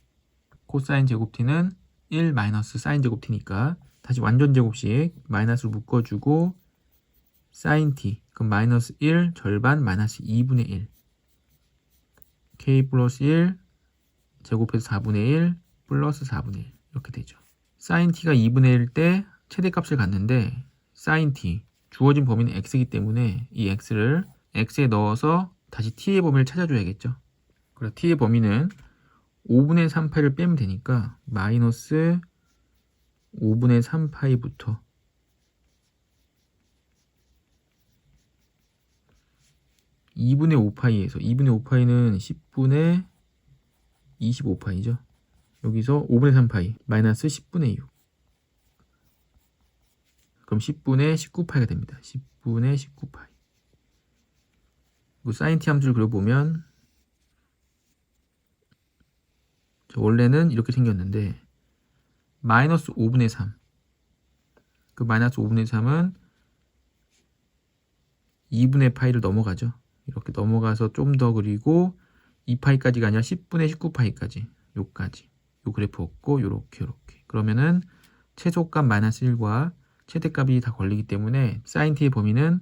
코사인 제곱 t는 1 마이너스 사인 제곱 t니까 다시 완전 제곱식 마이너스로 묶어주고 사인 t 그럼 마이너스 1 절반 마이너스 2분의 1 k 플러스 1 제곱해서 4분의 1 플러스 4분의 1 이렇게 되죠. 사인 t가 2분의 1 때 최대값을 갖는데 사인 t 주어진 범위는 x이기 때문에 이 x를 x에 넣어서 다시 t의 범위를 찾아줘야겠죠. 그래서 t의 범위는 5분의 3파이를 빼면 되니까 마이너스 5분의 3파이부터 2분의 5파이에서 2분의 5파이는 10분의 25파이죠. 여기서 5분의 3파이 마이너스 10분의 6 그럼 10분의 19파이가 됩니다. 10분의 19파이 사인 t 함수를 그려보면 원래는 이렇게 생겼는데 마이너스 5분의 3 그 마이너스 5분의 3은 2분의 파이를 넘어가죠. 이렇게 넘어가서 좀 더 그리고 2파이까지가 아니라 10분의 19파이까지 요까지 요 그래프였고 요렇게 그러면은 최소값 마이너스 1과 최대값이 다 걸리기 때문에 sin t의 범위는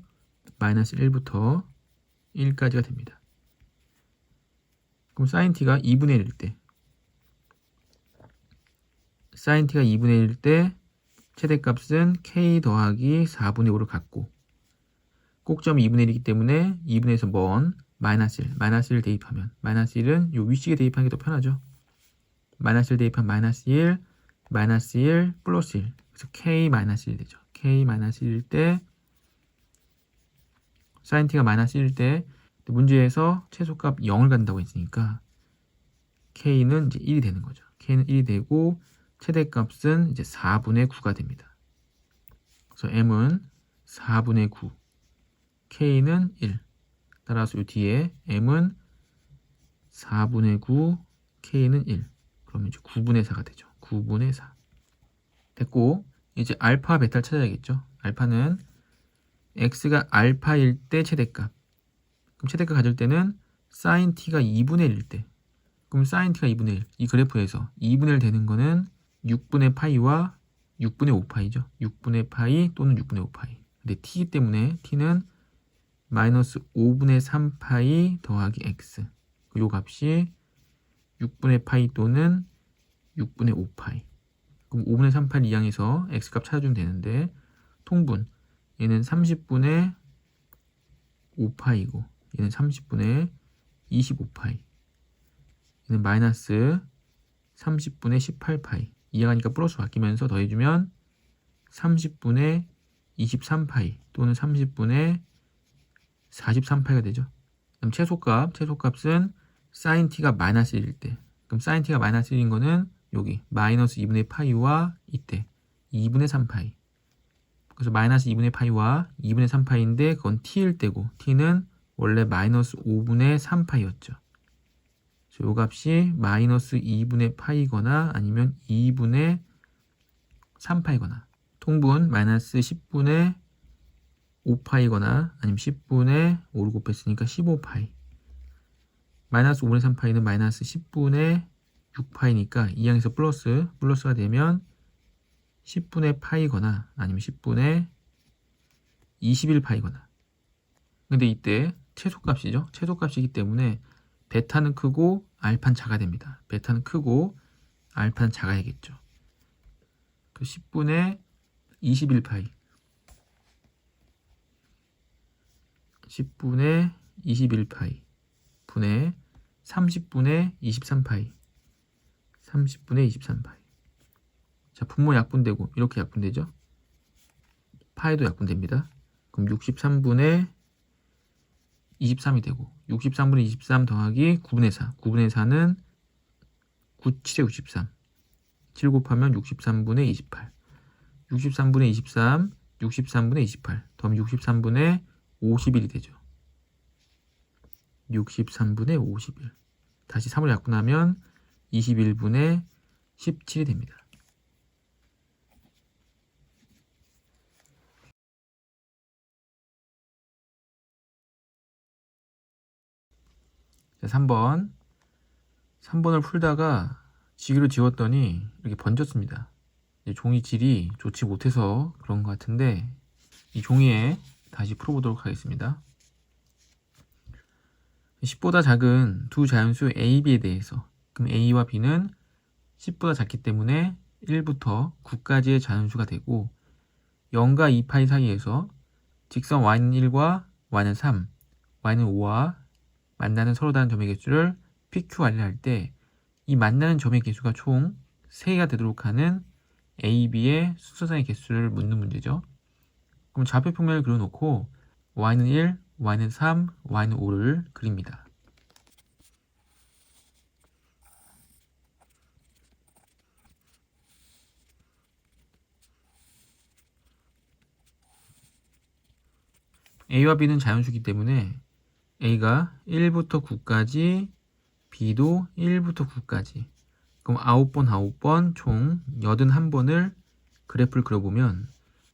마이너스 1부터 1까지가 됩니다. 그럼 sin t가 2분의 1일 때 sin t가 2분의 1일 때 최대값은 k 더하기 4분의 5를 갖고 꼭점이 2분의 1이기 때문에 2분의 1에서 먼 마이너스 1, 마이너스 1 대입하면 마이너스 1은 요 위식에 대입하는 게 더 편하죠. 마이너스 1 대입하면 마이너스 1, 마이너스 1, 플러스 1 그래서 k-1 되죠. k-1일 때 sin t가 -1일 때 문제에서 최소값 0을 간다고 했으니까 k는 이제 1이 되는 거죠. k는 1이 되고 최대값은 이제 4분의 9가 됩니다. 그래서 m은 4분의 9, k는 1. 따라서 이 뒤에 m은 4분의 9, k는 1. 그러면 이제 9분의 4가 되죠. 9분의 4. 됐고, 이제 알파, 베타를 찾아야겠죠. 알파는 x가 알파일 때 최대값. 그럼 최대값 가질 때는 sin t가 2분의 1일 때. 그럼 sin t가 2분의 1. 이 그래프에서 2분의 1 되는 거는 6분의 파이와 6분의 5파이죠. 6분의 파이 또는 6분의 5파이. 근데 t 때문에 t는 마이너스 5분의 3파이 더하기 x. 요 값이 6분의 파이 또는 6분의 5파이. 그럼 5분의 3파이를 이항해서 x값 찾아주면 되는데 통분. 얘는 30분의 5파이고 얘는 30분의 25파이. 얘는 마이너스 30분의 18파이. 이항하니까 플러스 바뀌면서 더해주면 30분의 23파이 또는 30분의 43파이가 되죠. 그럼 최소값은 sin t가 -1일 때. 그럼 sin t가 -1인 거는 여기 마이너스 2분의 파이와 이때 2분의 3파이. 그래서 마이너스 2분의 파이와 2분의 3파이인데 그건 t일 때고 t는 원래 마이너스 5분의 3파이였죠. 그래서 요 값이 마이너스 2분의 파이거나 아니면 2분의 3파이거나 통분 마이너스 10분의 5파이거나 아니면 10분의 5를 곱했으니까 15파이. 마이너스 5분의 3파이는 마이너스 10분의 6파이니까 이항에서 플러스가 되면 10분의 파이거나 아니면 10분의 21파이거나. 근데 이때 최소값이죠. 최소값이기 때문에 베타는 크고 알파는 작아야 됩니다. 베타는 크고 알파는 작아야겠죠. 그 10분의 21파이 10분의 21파이 분의 30분의 23파이 30분의 23파이. 자, 분모 약분되고 이렇게 약분되죠. 파이도 약분됩니다. 그럼 63분의 23이 되고 63분의 23 더하기 9분의 4 9분의 4는 9, 7에 63 7 곱하면 63분의 28 63분의 23 63분의 28 더하면 63분의 51이 되죠. 63분의 51 다시 3으로 약분하면 21분의 17이 됩니다. 자, 3번을 풀다가 지기로 지웠더니 이렇게 번졌습니다. 종이 질이 좋지 못해서 그런 것 같은데 이 종이에 다시 풀어보도록 하겠습니다. 10보다 작은 두 자연수 A, B에 대해서 그럼 A와 B는 10보다 작기 때문에 1부터 9까지의 자연수가 되고 0과 2파이 사이에서 직선 y는 1과 y는 3, y는 5와 만나는 서로 다른 점의 개수를 PQR을 할 때 이 만나는 점의 개수가 총 3개가 되도록 하는 A, B의 수소상의 개수를 묻는 문제죠. 그럼 좌표평면을 그려놓고 y는 1, y는 3, y는 5를 그립니다. A와 B는 자연수이기 때문에 A가 1부터 9까지, B도 1부터 9까지. 그럼 9번 총 81번을 그래프를 그려보면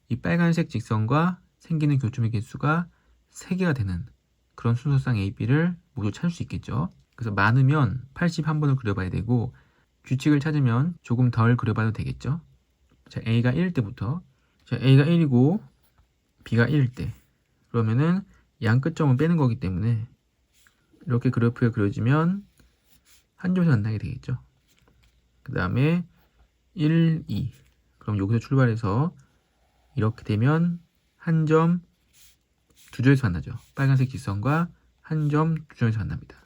이 빨간색 직선과 생기는 교점의 개수가 3개가 되는 그런 순서상 AB를 모두 찾을 수 있겠죠. 그래서 많으면 81번을 그려봐야 되고 규칙을 찾으면 조금 덜 그려봐도 되겠죠. 자, A가 1일 때부터 자, A가 1이고 B가 1일 때 그러면은 양 끝점은 빼는 거기 때문에 이렇게 그래프가 그려지면 한 점에서 만나게 되겠죠. 그 다음에 1, 2 그럼 여기서 출발해서 이렇게 되면 한 점 두 점에서 만나죠. 빨간색 직선과 한 점 두 점에서 만납니다.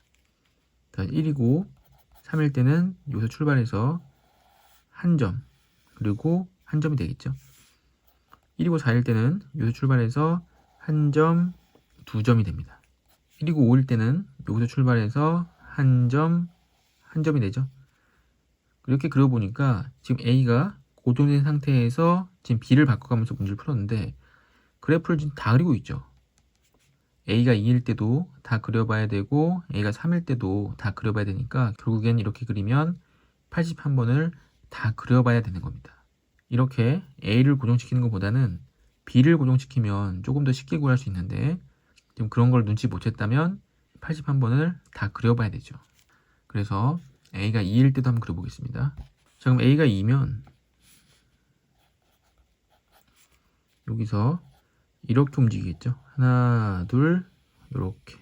1이고 3일 때는 여기서 출발해서 한 점 그리고 한 점이 되겠죠. 1이고 4일 때는 여기서 출발해서 1점, 2점이 됩니다. 1이고 5일 때는 여기서 출발해서 1점, 1점이 되죠. 이렇게 그려보니까 지금 A가 고정된 상태에서 지금 B를 바꿔가면서 문제를 풀었는데 그래프를 지금 다 그리고 있죠. A가 2일 때도 다 그려봐야 되고 A가 3일 때도 다 그려봐야 되니까 결국엔 이렇게 그리면 81번을 다 그려봐야 되는 겁니다. 이렇게 A를 고정시키는 것보다는 B를 고정시키면 조금 더 쉽게 구할 수 있는데 지금 그런 걸 눈치 못 챘다면 81번을 다 그려봐야 되죠. 그래서 A가 2일 때도 한번 그려보겠습니다. 자, 그럼 A가 2면 여기서 이렇게 움직이겠죠. 하나, 둘, 이렇게.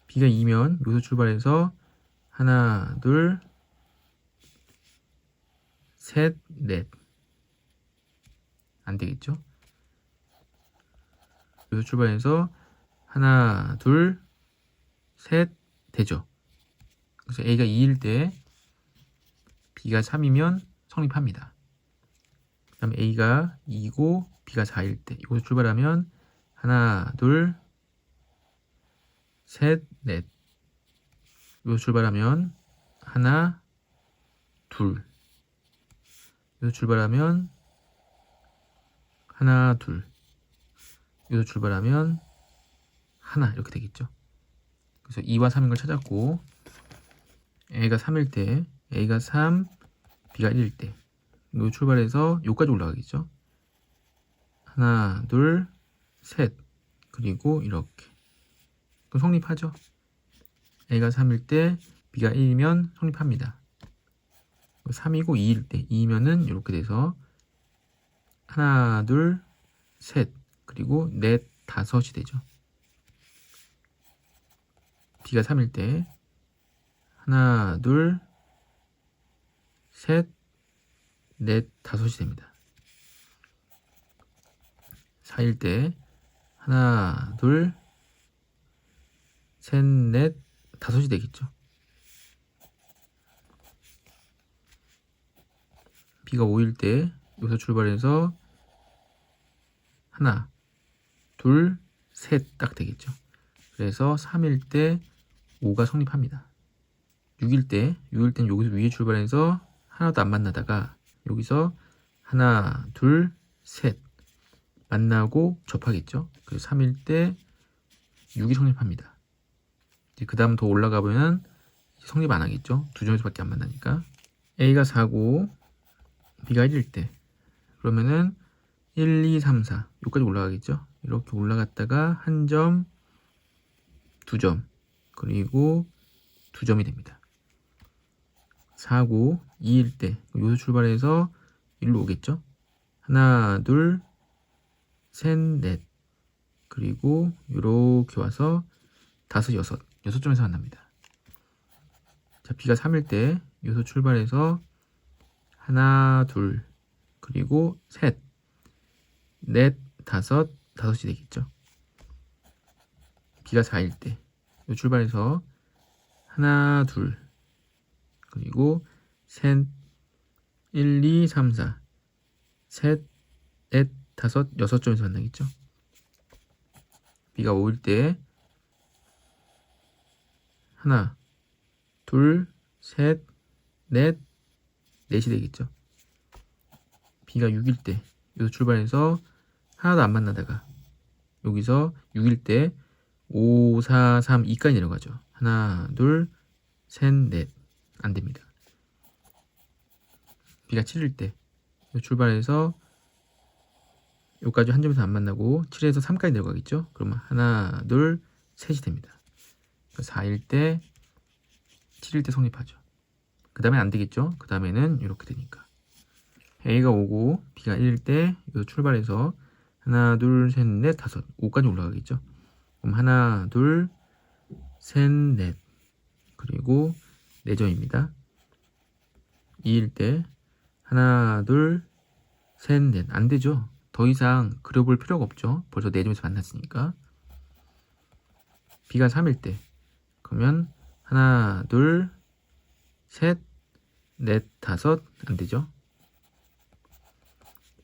B가 2면 여기서 출발해서 하나, 둘, 셋, 넷. 안 되겠죠? 여기서 출발해서 하나, 둘, 셋, 되죠. 그래서 A가 2일 때 B가 3이면 성립합니다. 그 다음에 A가 2고 B가 4일 때 여기서 출발하면 하나, 둘, 셋, 넷. 여기서 출발하면 하나, 둘. 여기서 출발하면 하나, 둘. 여기서 출발하면 하나 이렇게 되겠죠. 그래서 2와 3인 걸 찾았고 A가 3일 때 A가 3, B가 1일 때 여기 출발해서 여기까지 올라가겠죠. 하나, 둘, 셋. 그리고 이렇게. 그럼 성립하죠. A가 3일 때 B가 1이면 성립합니다. 3이고 2일 때 2면은 이렇게 돼서 하나, 둘, 셋. 그리고 넷, 다섯이 되죠. B가 3일 때 하나, 둘, 셋, 넷, 다섯이 됩니다. 4일 때 하나, 둘, 셋, 넷, 다섯이 되겠죠. B가 5일 때 여기서 출발해서 하나, 둘, 셋 딱 되겠죠. 그래서 3일 때 5가 성립합니다. 6일 때는 여기서 위에 출발해서 하나도 안 만나다가 여기서 하나, 둘, 셋 만나고 접하겠죠. 그래서 3일 때 6이 성립합니다. 그 다음 더 올라가 보면 성립 안 하겠죠. 두 점에서밖에 안 만나니까. A가 4고 B가 1일 때 그러면은 1, 2, 3, 4 여기까지 올라가겠죠. 이렇게 올라갔다가 한 점, 두 점 그리고 두 점이 됩니다. 4고 2일 때 여기서 출발해서 일로 오겠죠. 하나, 둘, 셋, 넷 그리고 이렇게 와서 다섯, 여섯 점에서 만납니다. 자, B가 3일 때 여기서 출발해서 하나, 둘 그리고 셋, 넷, 다섯이 되겠죠. B가 4일 때 여기 출발해서 하나, 둘 그리고 셋, 1, 2, 3, 4 셋, 넷, 다섯, 여섯 점에서 만나겠죠. B가 5일 때 하나, 둘, 셋, 넷, 넷이 되겠죠. B가 6일 때 여기서 출발해서 하나도 안 만나다가 여기서 6일 때 5, 4, 3, 2까지 내려가죠. 하나, 둘, 셋, 넷. 안 됩니다. B가 7일 때 출발해서 여기까지 한 점에서 안 만나고 7에서 3까지 내려가겠죠. 그러면 하나, 둘, 셋이 됩니다. 4일 때 7일 때 성립하죠. 그 다음에 안 되겠죠. 그 다음에는 이렇게 되니까 A가 5고 B가 1일 때 여기서 출발해서 하나, 둘, 셋, 넷, 다섯 5까지 올라가겠죠. 그럼 하나, 둘, 셋, 넷 그리고 4점입니다. 2일 때 하나, 둘, 셋, 넷 안 되죠. 더 이상 그려볼 필요가 없죠. 벌써 4점에서 만났으니까. B가 3일 때 그러면 하나, 둘, 셋, 넷, 다섯 안 되죠.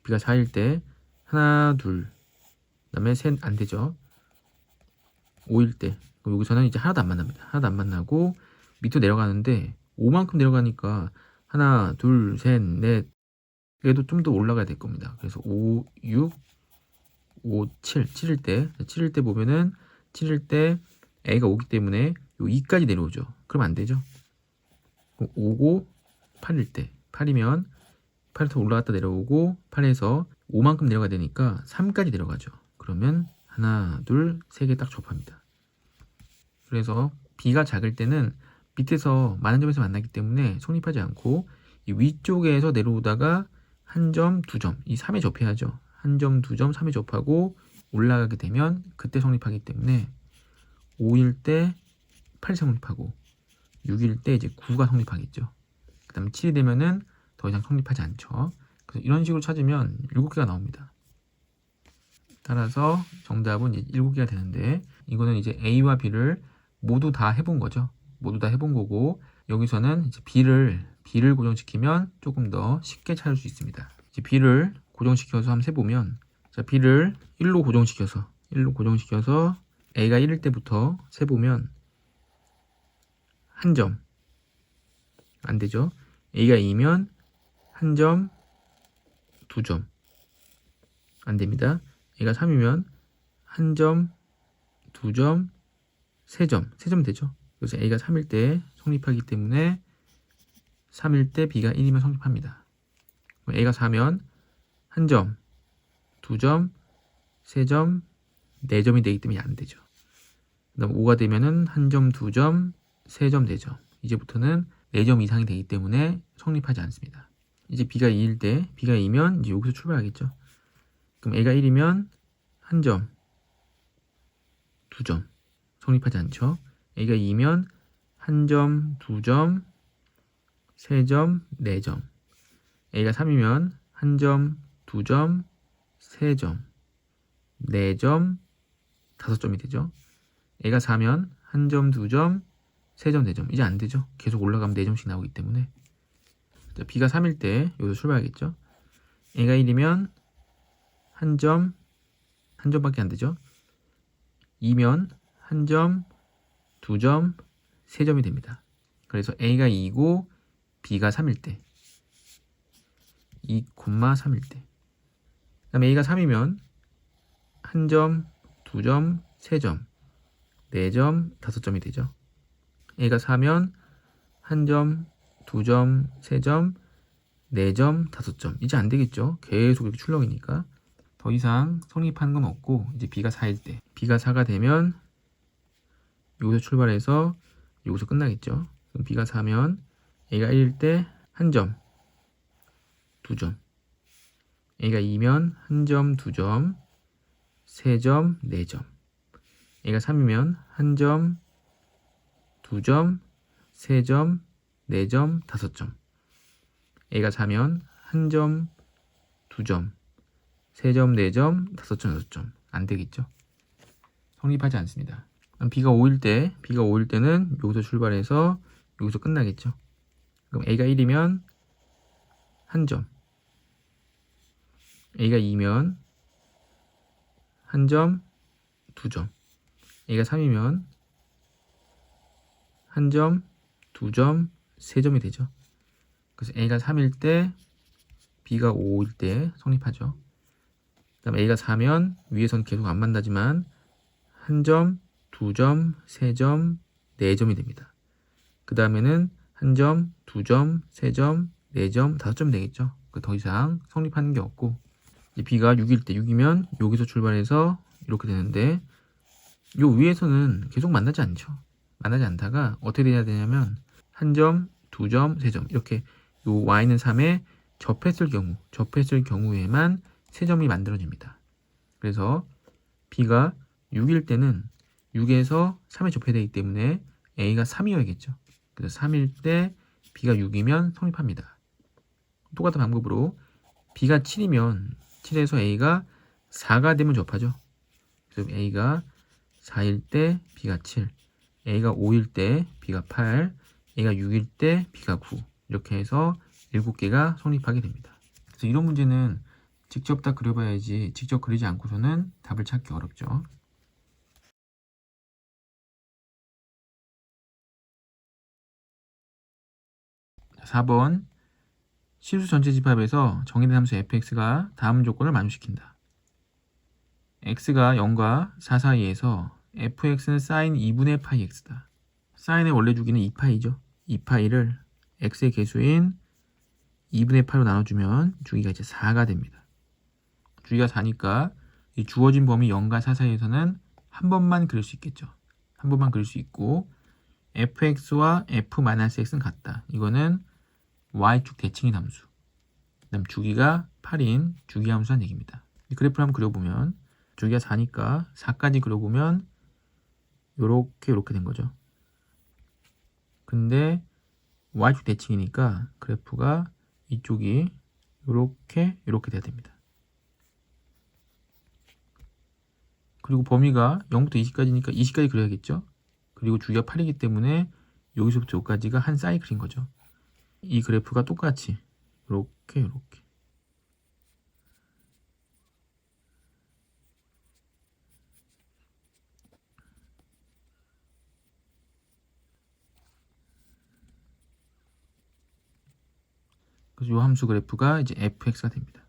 B가 4일 때 하나, 둘, 그다음에 셋 안 되죠. 5일 때 그럼 여기서는 이제 하나도 안 만납니다. 하나도 안 만나고 밑으로 내려가는데 5만큼 내려가니까 하나, 둘, 셋, 넷 그래도 좀 더 올라가야 될 겁니다. 그래서 5, 6, 5, 7, 7일 때 보면은 7일 때 A가 오기 때문에 요 2까지 내려오죠. 그럼 안 되죠. 5고 8일 때 8이면 8에서 올라갔다 내려오고 8에서 5만큼 내려가야 되니까 3까지 내려가죠. 그러면 하나, 둘, 세 개 딱 접합니다. 그래서 B가 작을 때는 밑에서 많은 점에서 만나기 때문에 성립하지 않고 이 위쪽에서 내려오다가 한 점, 두 점, 이 3에 접해야죠. 한 점, 두 점, 3에 접하고 올라가게 되면 그때 성립하기 때문에 5일 때 8이 성립하고 6일 때 이제 9가 성립하겠죠. 그 다음에 7이 되면은 더 이상 성립하지 않죠. 그래서 이런 식으로 찾으면 7개가 나옵니다. 따라서 정답은 이제 7개가 되는데 이거는 이제 A와 B를 모두 다 해본 거죠. 모두 다 해본 거고 여기서는 이제 B를 고정시키면 조금 더 쉽게 찾을 수 있습니다. 이제 B를 고정시켜서 한번 세보면 자 B를 1로 고정시켜서 A가 1일 때부터 세보면 한 점 안 되죠. A가 2면 한 점, 두 점 안 됩니다. A가 3이면 한 점, 두 점, 세 점 되죠. 그래서 A가 3일 때 성립하기 때문에 3일 때 B가 1이면 성립합니다. A가 4면 한 점, 두 점, 세 점, 네 점이 되기 때문에 안 되죠. 그다음 5가 되면은 한 점, 두 점, 세 점, 네 점. 이제부터는 4점 이상이 되기 때문에 성립하지 않습니다. 이제 B가 2일 때 B가 2면 이제 여기서 출발하겠죠. 그럼 A가 1이면 한 점, 두 점 성립하지 않죠. A가 2면 한 점, 두 점, 세 점, 네 점. A가 3이면 한 점, 두 점, 세 점, 네 점, 다섯 점이 되죠. A가 4면 한 점, 두 점, 세 점, 네 점. 이제 안 되죠. 계속 올라가면 4점씩 나오기 때문에. 자, B가 3일 때 여기서 출발하겠죠. A가 1이면 한 점밖에 안 되죠. 2면 한 점, 두 점, 세 점이 됩니다. 그래서 A가 2고 B가 3일 때 2,3일 때 그다음에 A가 3이면 한 점, 두 점, 세 점, 네 점, 다섯 점이 되죠. A가 4면 한 점, 두 점, 세 점, 네 점, 다섯 점. 이제 안 되겠죠. 계속 이렇게 출렁이니까. 더 이상 성립하는 건 없고 이제 B가 4일 때 B가 4가 되면 여기서 출발해서 여기서 끝나겠죠. 그럼 B가 4면 A가 1일 때 한 점, 두 점. A가 2면 한 점, 두 점, 세 점, 네 점. A가 3이면 한 점, 두 점, 세 점, 네 점, 다섯 점. A가 4면 한 점, 두 점, 세 점, 네 점, 다섯 점, 여섯 점. 안 되겠죠. 성립하지 않습니다. B가 5일 때는 여기서 출발해서 여기서 끝나겠죠. 그럼 A가 1이면 한 점, A가 2면 한 점, 두 점, A가 3이면 한 점, 두 점, 세 점이 되죠. 그래서 A가 3일 때 B가 5일 때 성립하죠. 그 다음에 A가 4면 위에선 계속 안 만나지만 한 점, 두 점, 세 점, 네 점이 됩니다. 그 다음에는 한 점, 두 점, 세 점, 네 점, 다섯 점 되겠죠. 더 이상 성립하는 게 없고 이제 B가 6일 때 6이면 여기서 출발해서 이렇게 되는데 요 위에서는 계속 만나지 않죠. 만나지 않다가 어떻게 돼야 되냐면 한 점, 두 점, 세 점 이렇게 요 y는 3에 접했을 경우에만 세 점이 만들어집니다. 그래서 B가 6일 때는 6에서 3에 접해야 되기 때문에 A가 3이어야겠죠. 그래서 3일 때 B가 6이면 성립합니다. 똑같은 방법으로 B가 7이면 7에서 A가 4가 되면 접하죠. 그래서 A가 4일 때 B가 7, A가 5일 때 B가 8, A가 6일 때 B가 9 이렇게 해서 7개가 성립하게 됩니다. 그래서 이런 문제는 직접 다 그려봐야지 직접 그리지 않고서는 답을 찾기 어렵죠. 4번 실수 전체 집합에서 정의된 함수 fx가 다음 조건을 만족시킨다. x가 0과 4 사이에서 fx는 sin 2분의 파이 x다. 사인의 원래 주기는 2파이죠. 2파이를 x의 개수인 2분의 8로 나눠주면 주기가 이제 4가 됩니다. 주기가 4니까 이 주어진 범위 0과 4 사이에서는 한 번만 그릴 수 있겠죠. 한 번만 그릴 수 있고 fx와 f-x는 같다. 이거는 y축 대칭인 함수. 그 다음 주기가 8인 주기함수란 얘기입니다. 이 그래프를 한번 그려보면 주기가 4니까 4까지 그려보면 요렇게 된 거죠. 근데 y축 대칭이니까 그래프가 이쪽이 요렇게 돼야 됩니다. 그리고 범위가 0부터 20까지니까 20까지 그려야겠죠. 그리고 주기가 8이기 때문에 여기서부터 여기까지가 한 사이클인 거죠. 이 그래프가 똑같이 이렇게 그래서 이 함수 그래프가 이제 fx가 됩니다.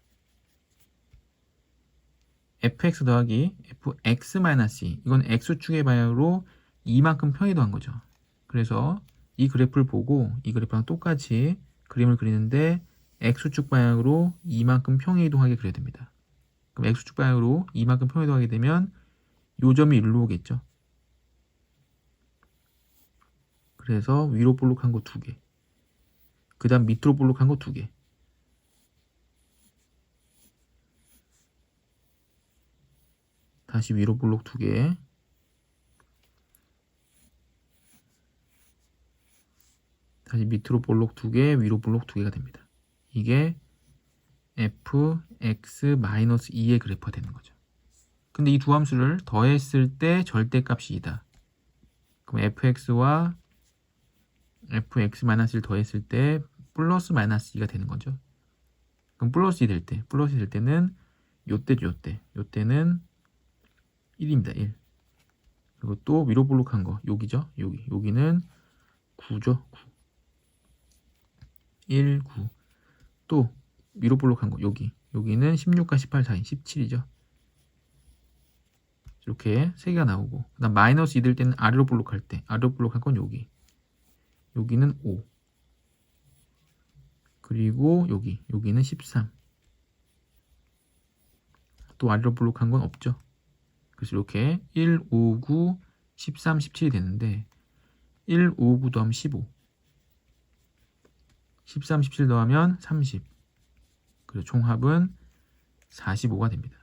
fx 더하기 fx-2 이건 x축의 방향으로 이만큼 평이동한 거죠. 그래서 이 그래프를 보고 이 그래프랑 똑같이 그림을 그리는데 x축 방향으로 이만큼 평이동하게 그려야 됩니다. 그럼 x축 방향으로 이만큼 평이동하게 되면 요 점이 일로 오겠죠. 그래서 위로 볼록한 거 2개, 그 다음 밑으로 볼록한 거 2개, 다시 위로 볼록 2개, 다시 밑으로 볼록 2개, 위로 볼록 2개가 됩니다. 이게 fx-2의 그래프가 되는 거죠. 근데 이 두 함수를 더했을 때 절대값이 2다. 그럼 fx와 fx-1을 더했을 때 플러스 마이너스 2가 되는 거죠. 그럼 플러스 2 될 때는 요때죠, 요때는 1입니다. 1. 그리고 또 위로 볼록한 거 여기죠. 여기는 9죠. 9. 1, 9. 또 위로 볼록한 거 여기는 16과 18 사이 17이죠. 이렇게 3개가 나오고 그다음 마이너스 2 될 때는 아래로 볼록할 때 아래로 볼록한 건 여기는 5. 그리고 여기는 13. 또 아래로 볼록한 건 없죠. 그래서 이렇게 1, 5, 9, 13, 17이 되는데 1, 5, 9 더하면 15. 13, 17 더하면 30. 그래서 총합은 45가 됩니다.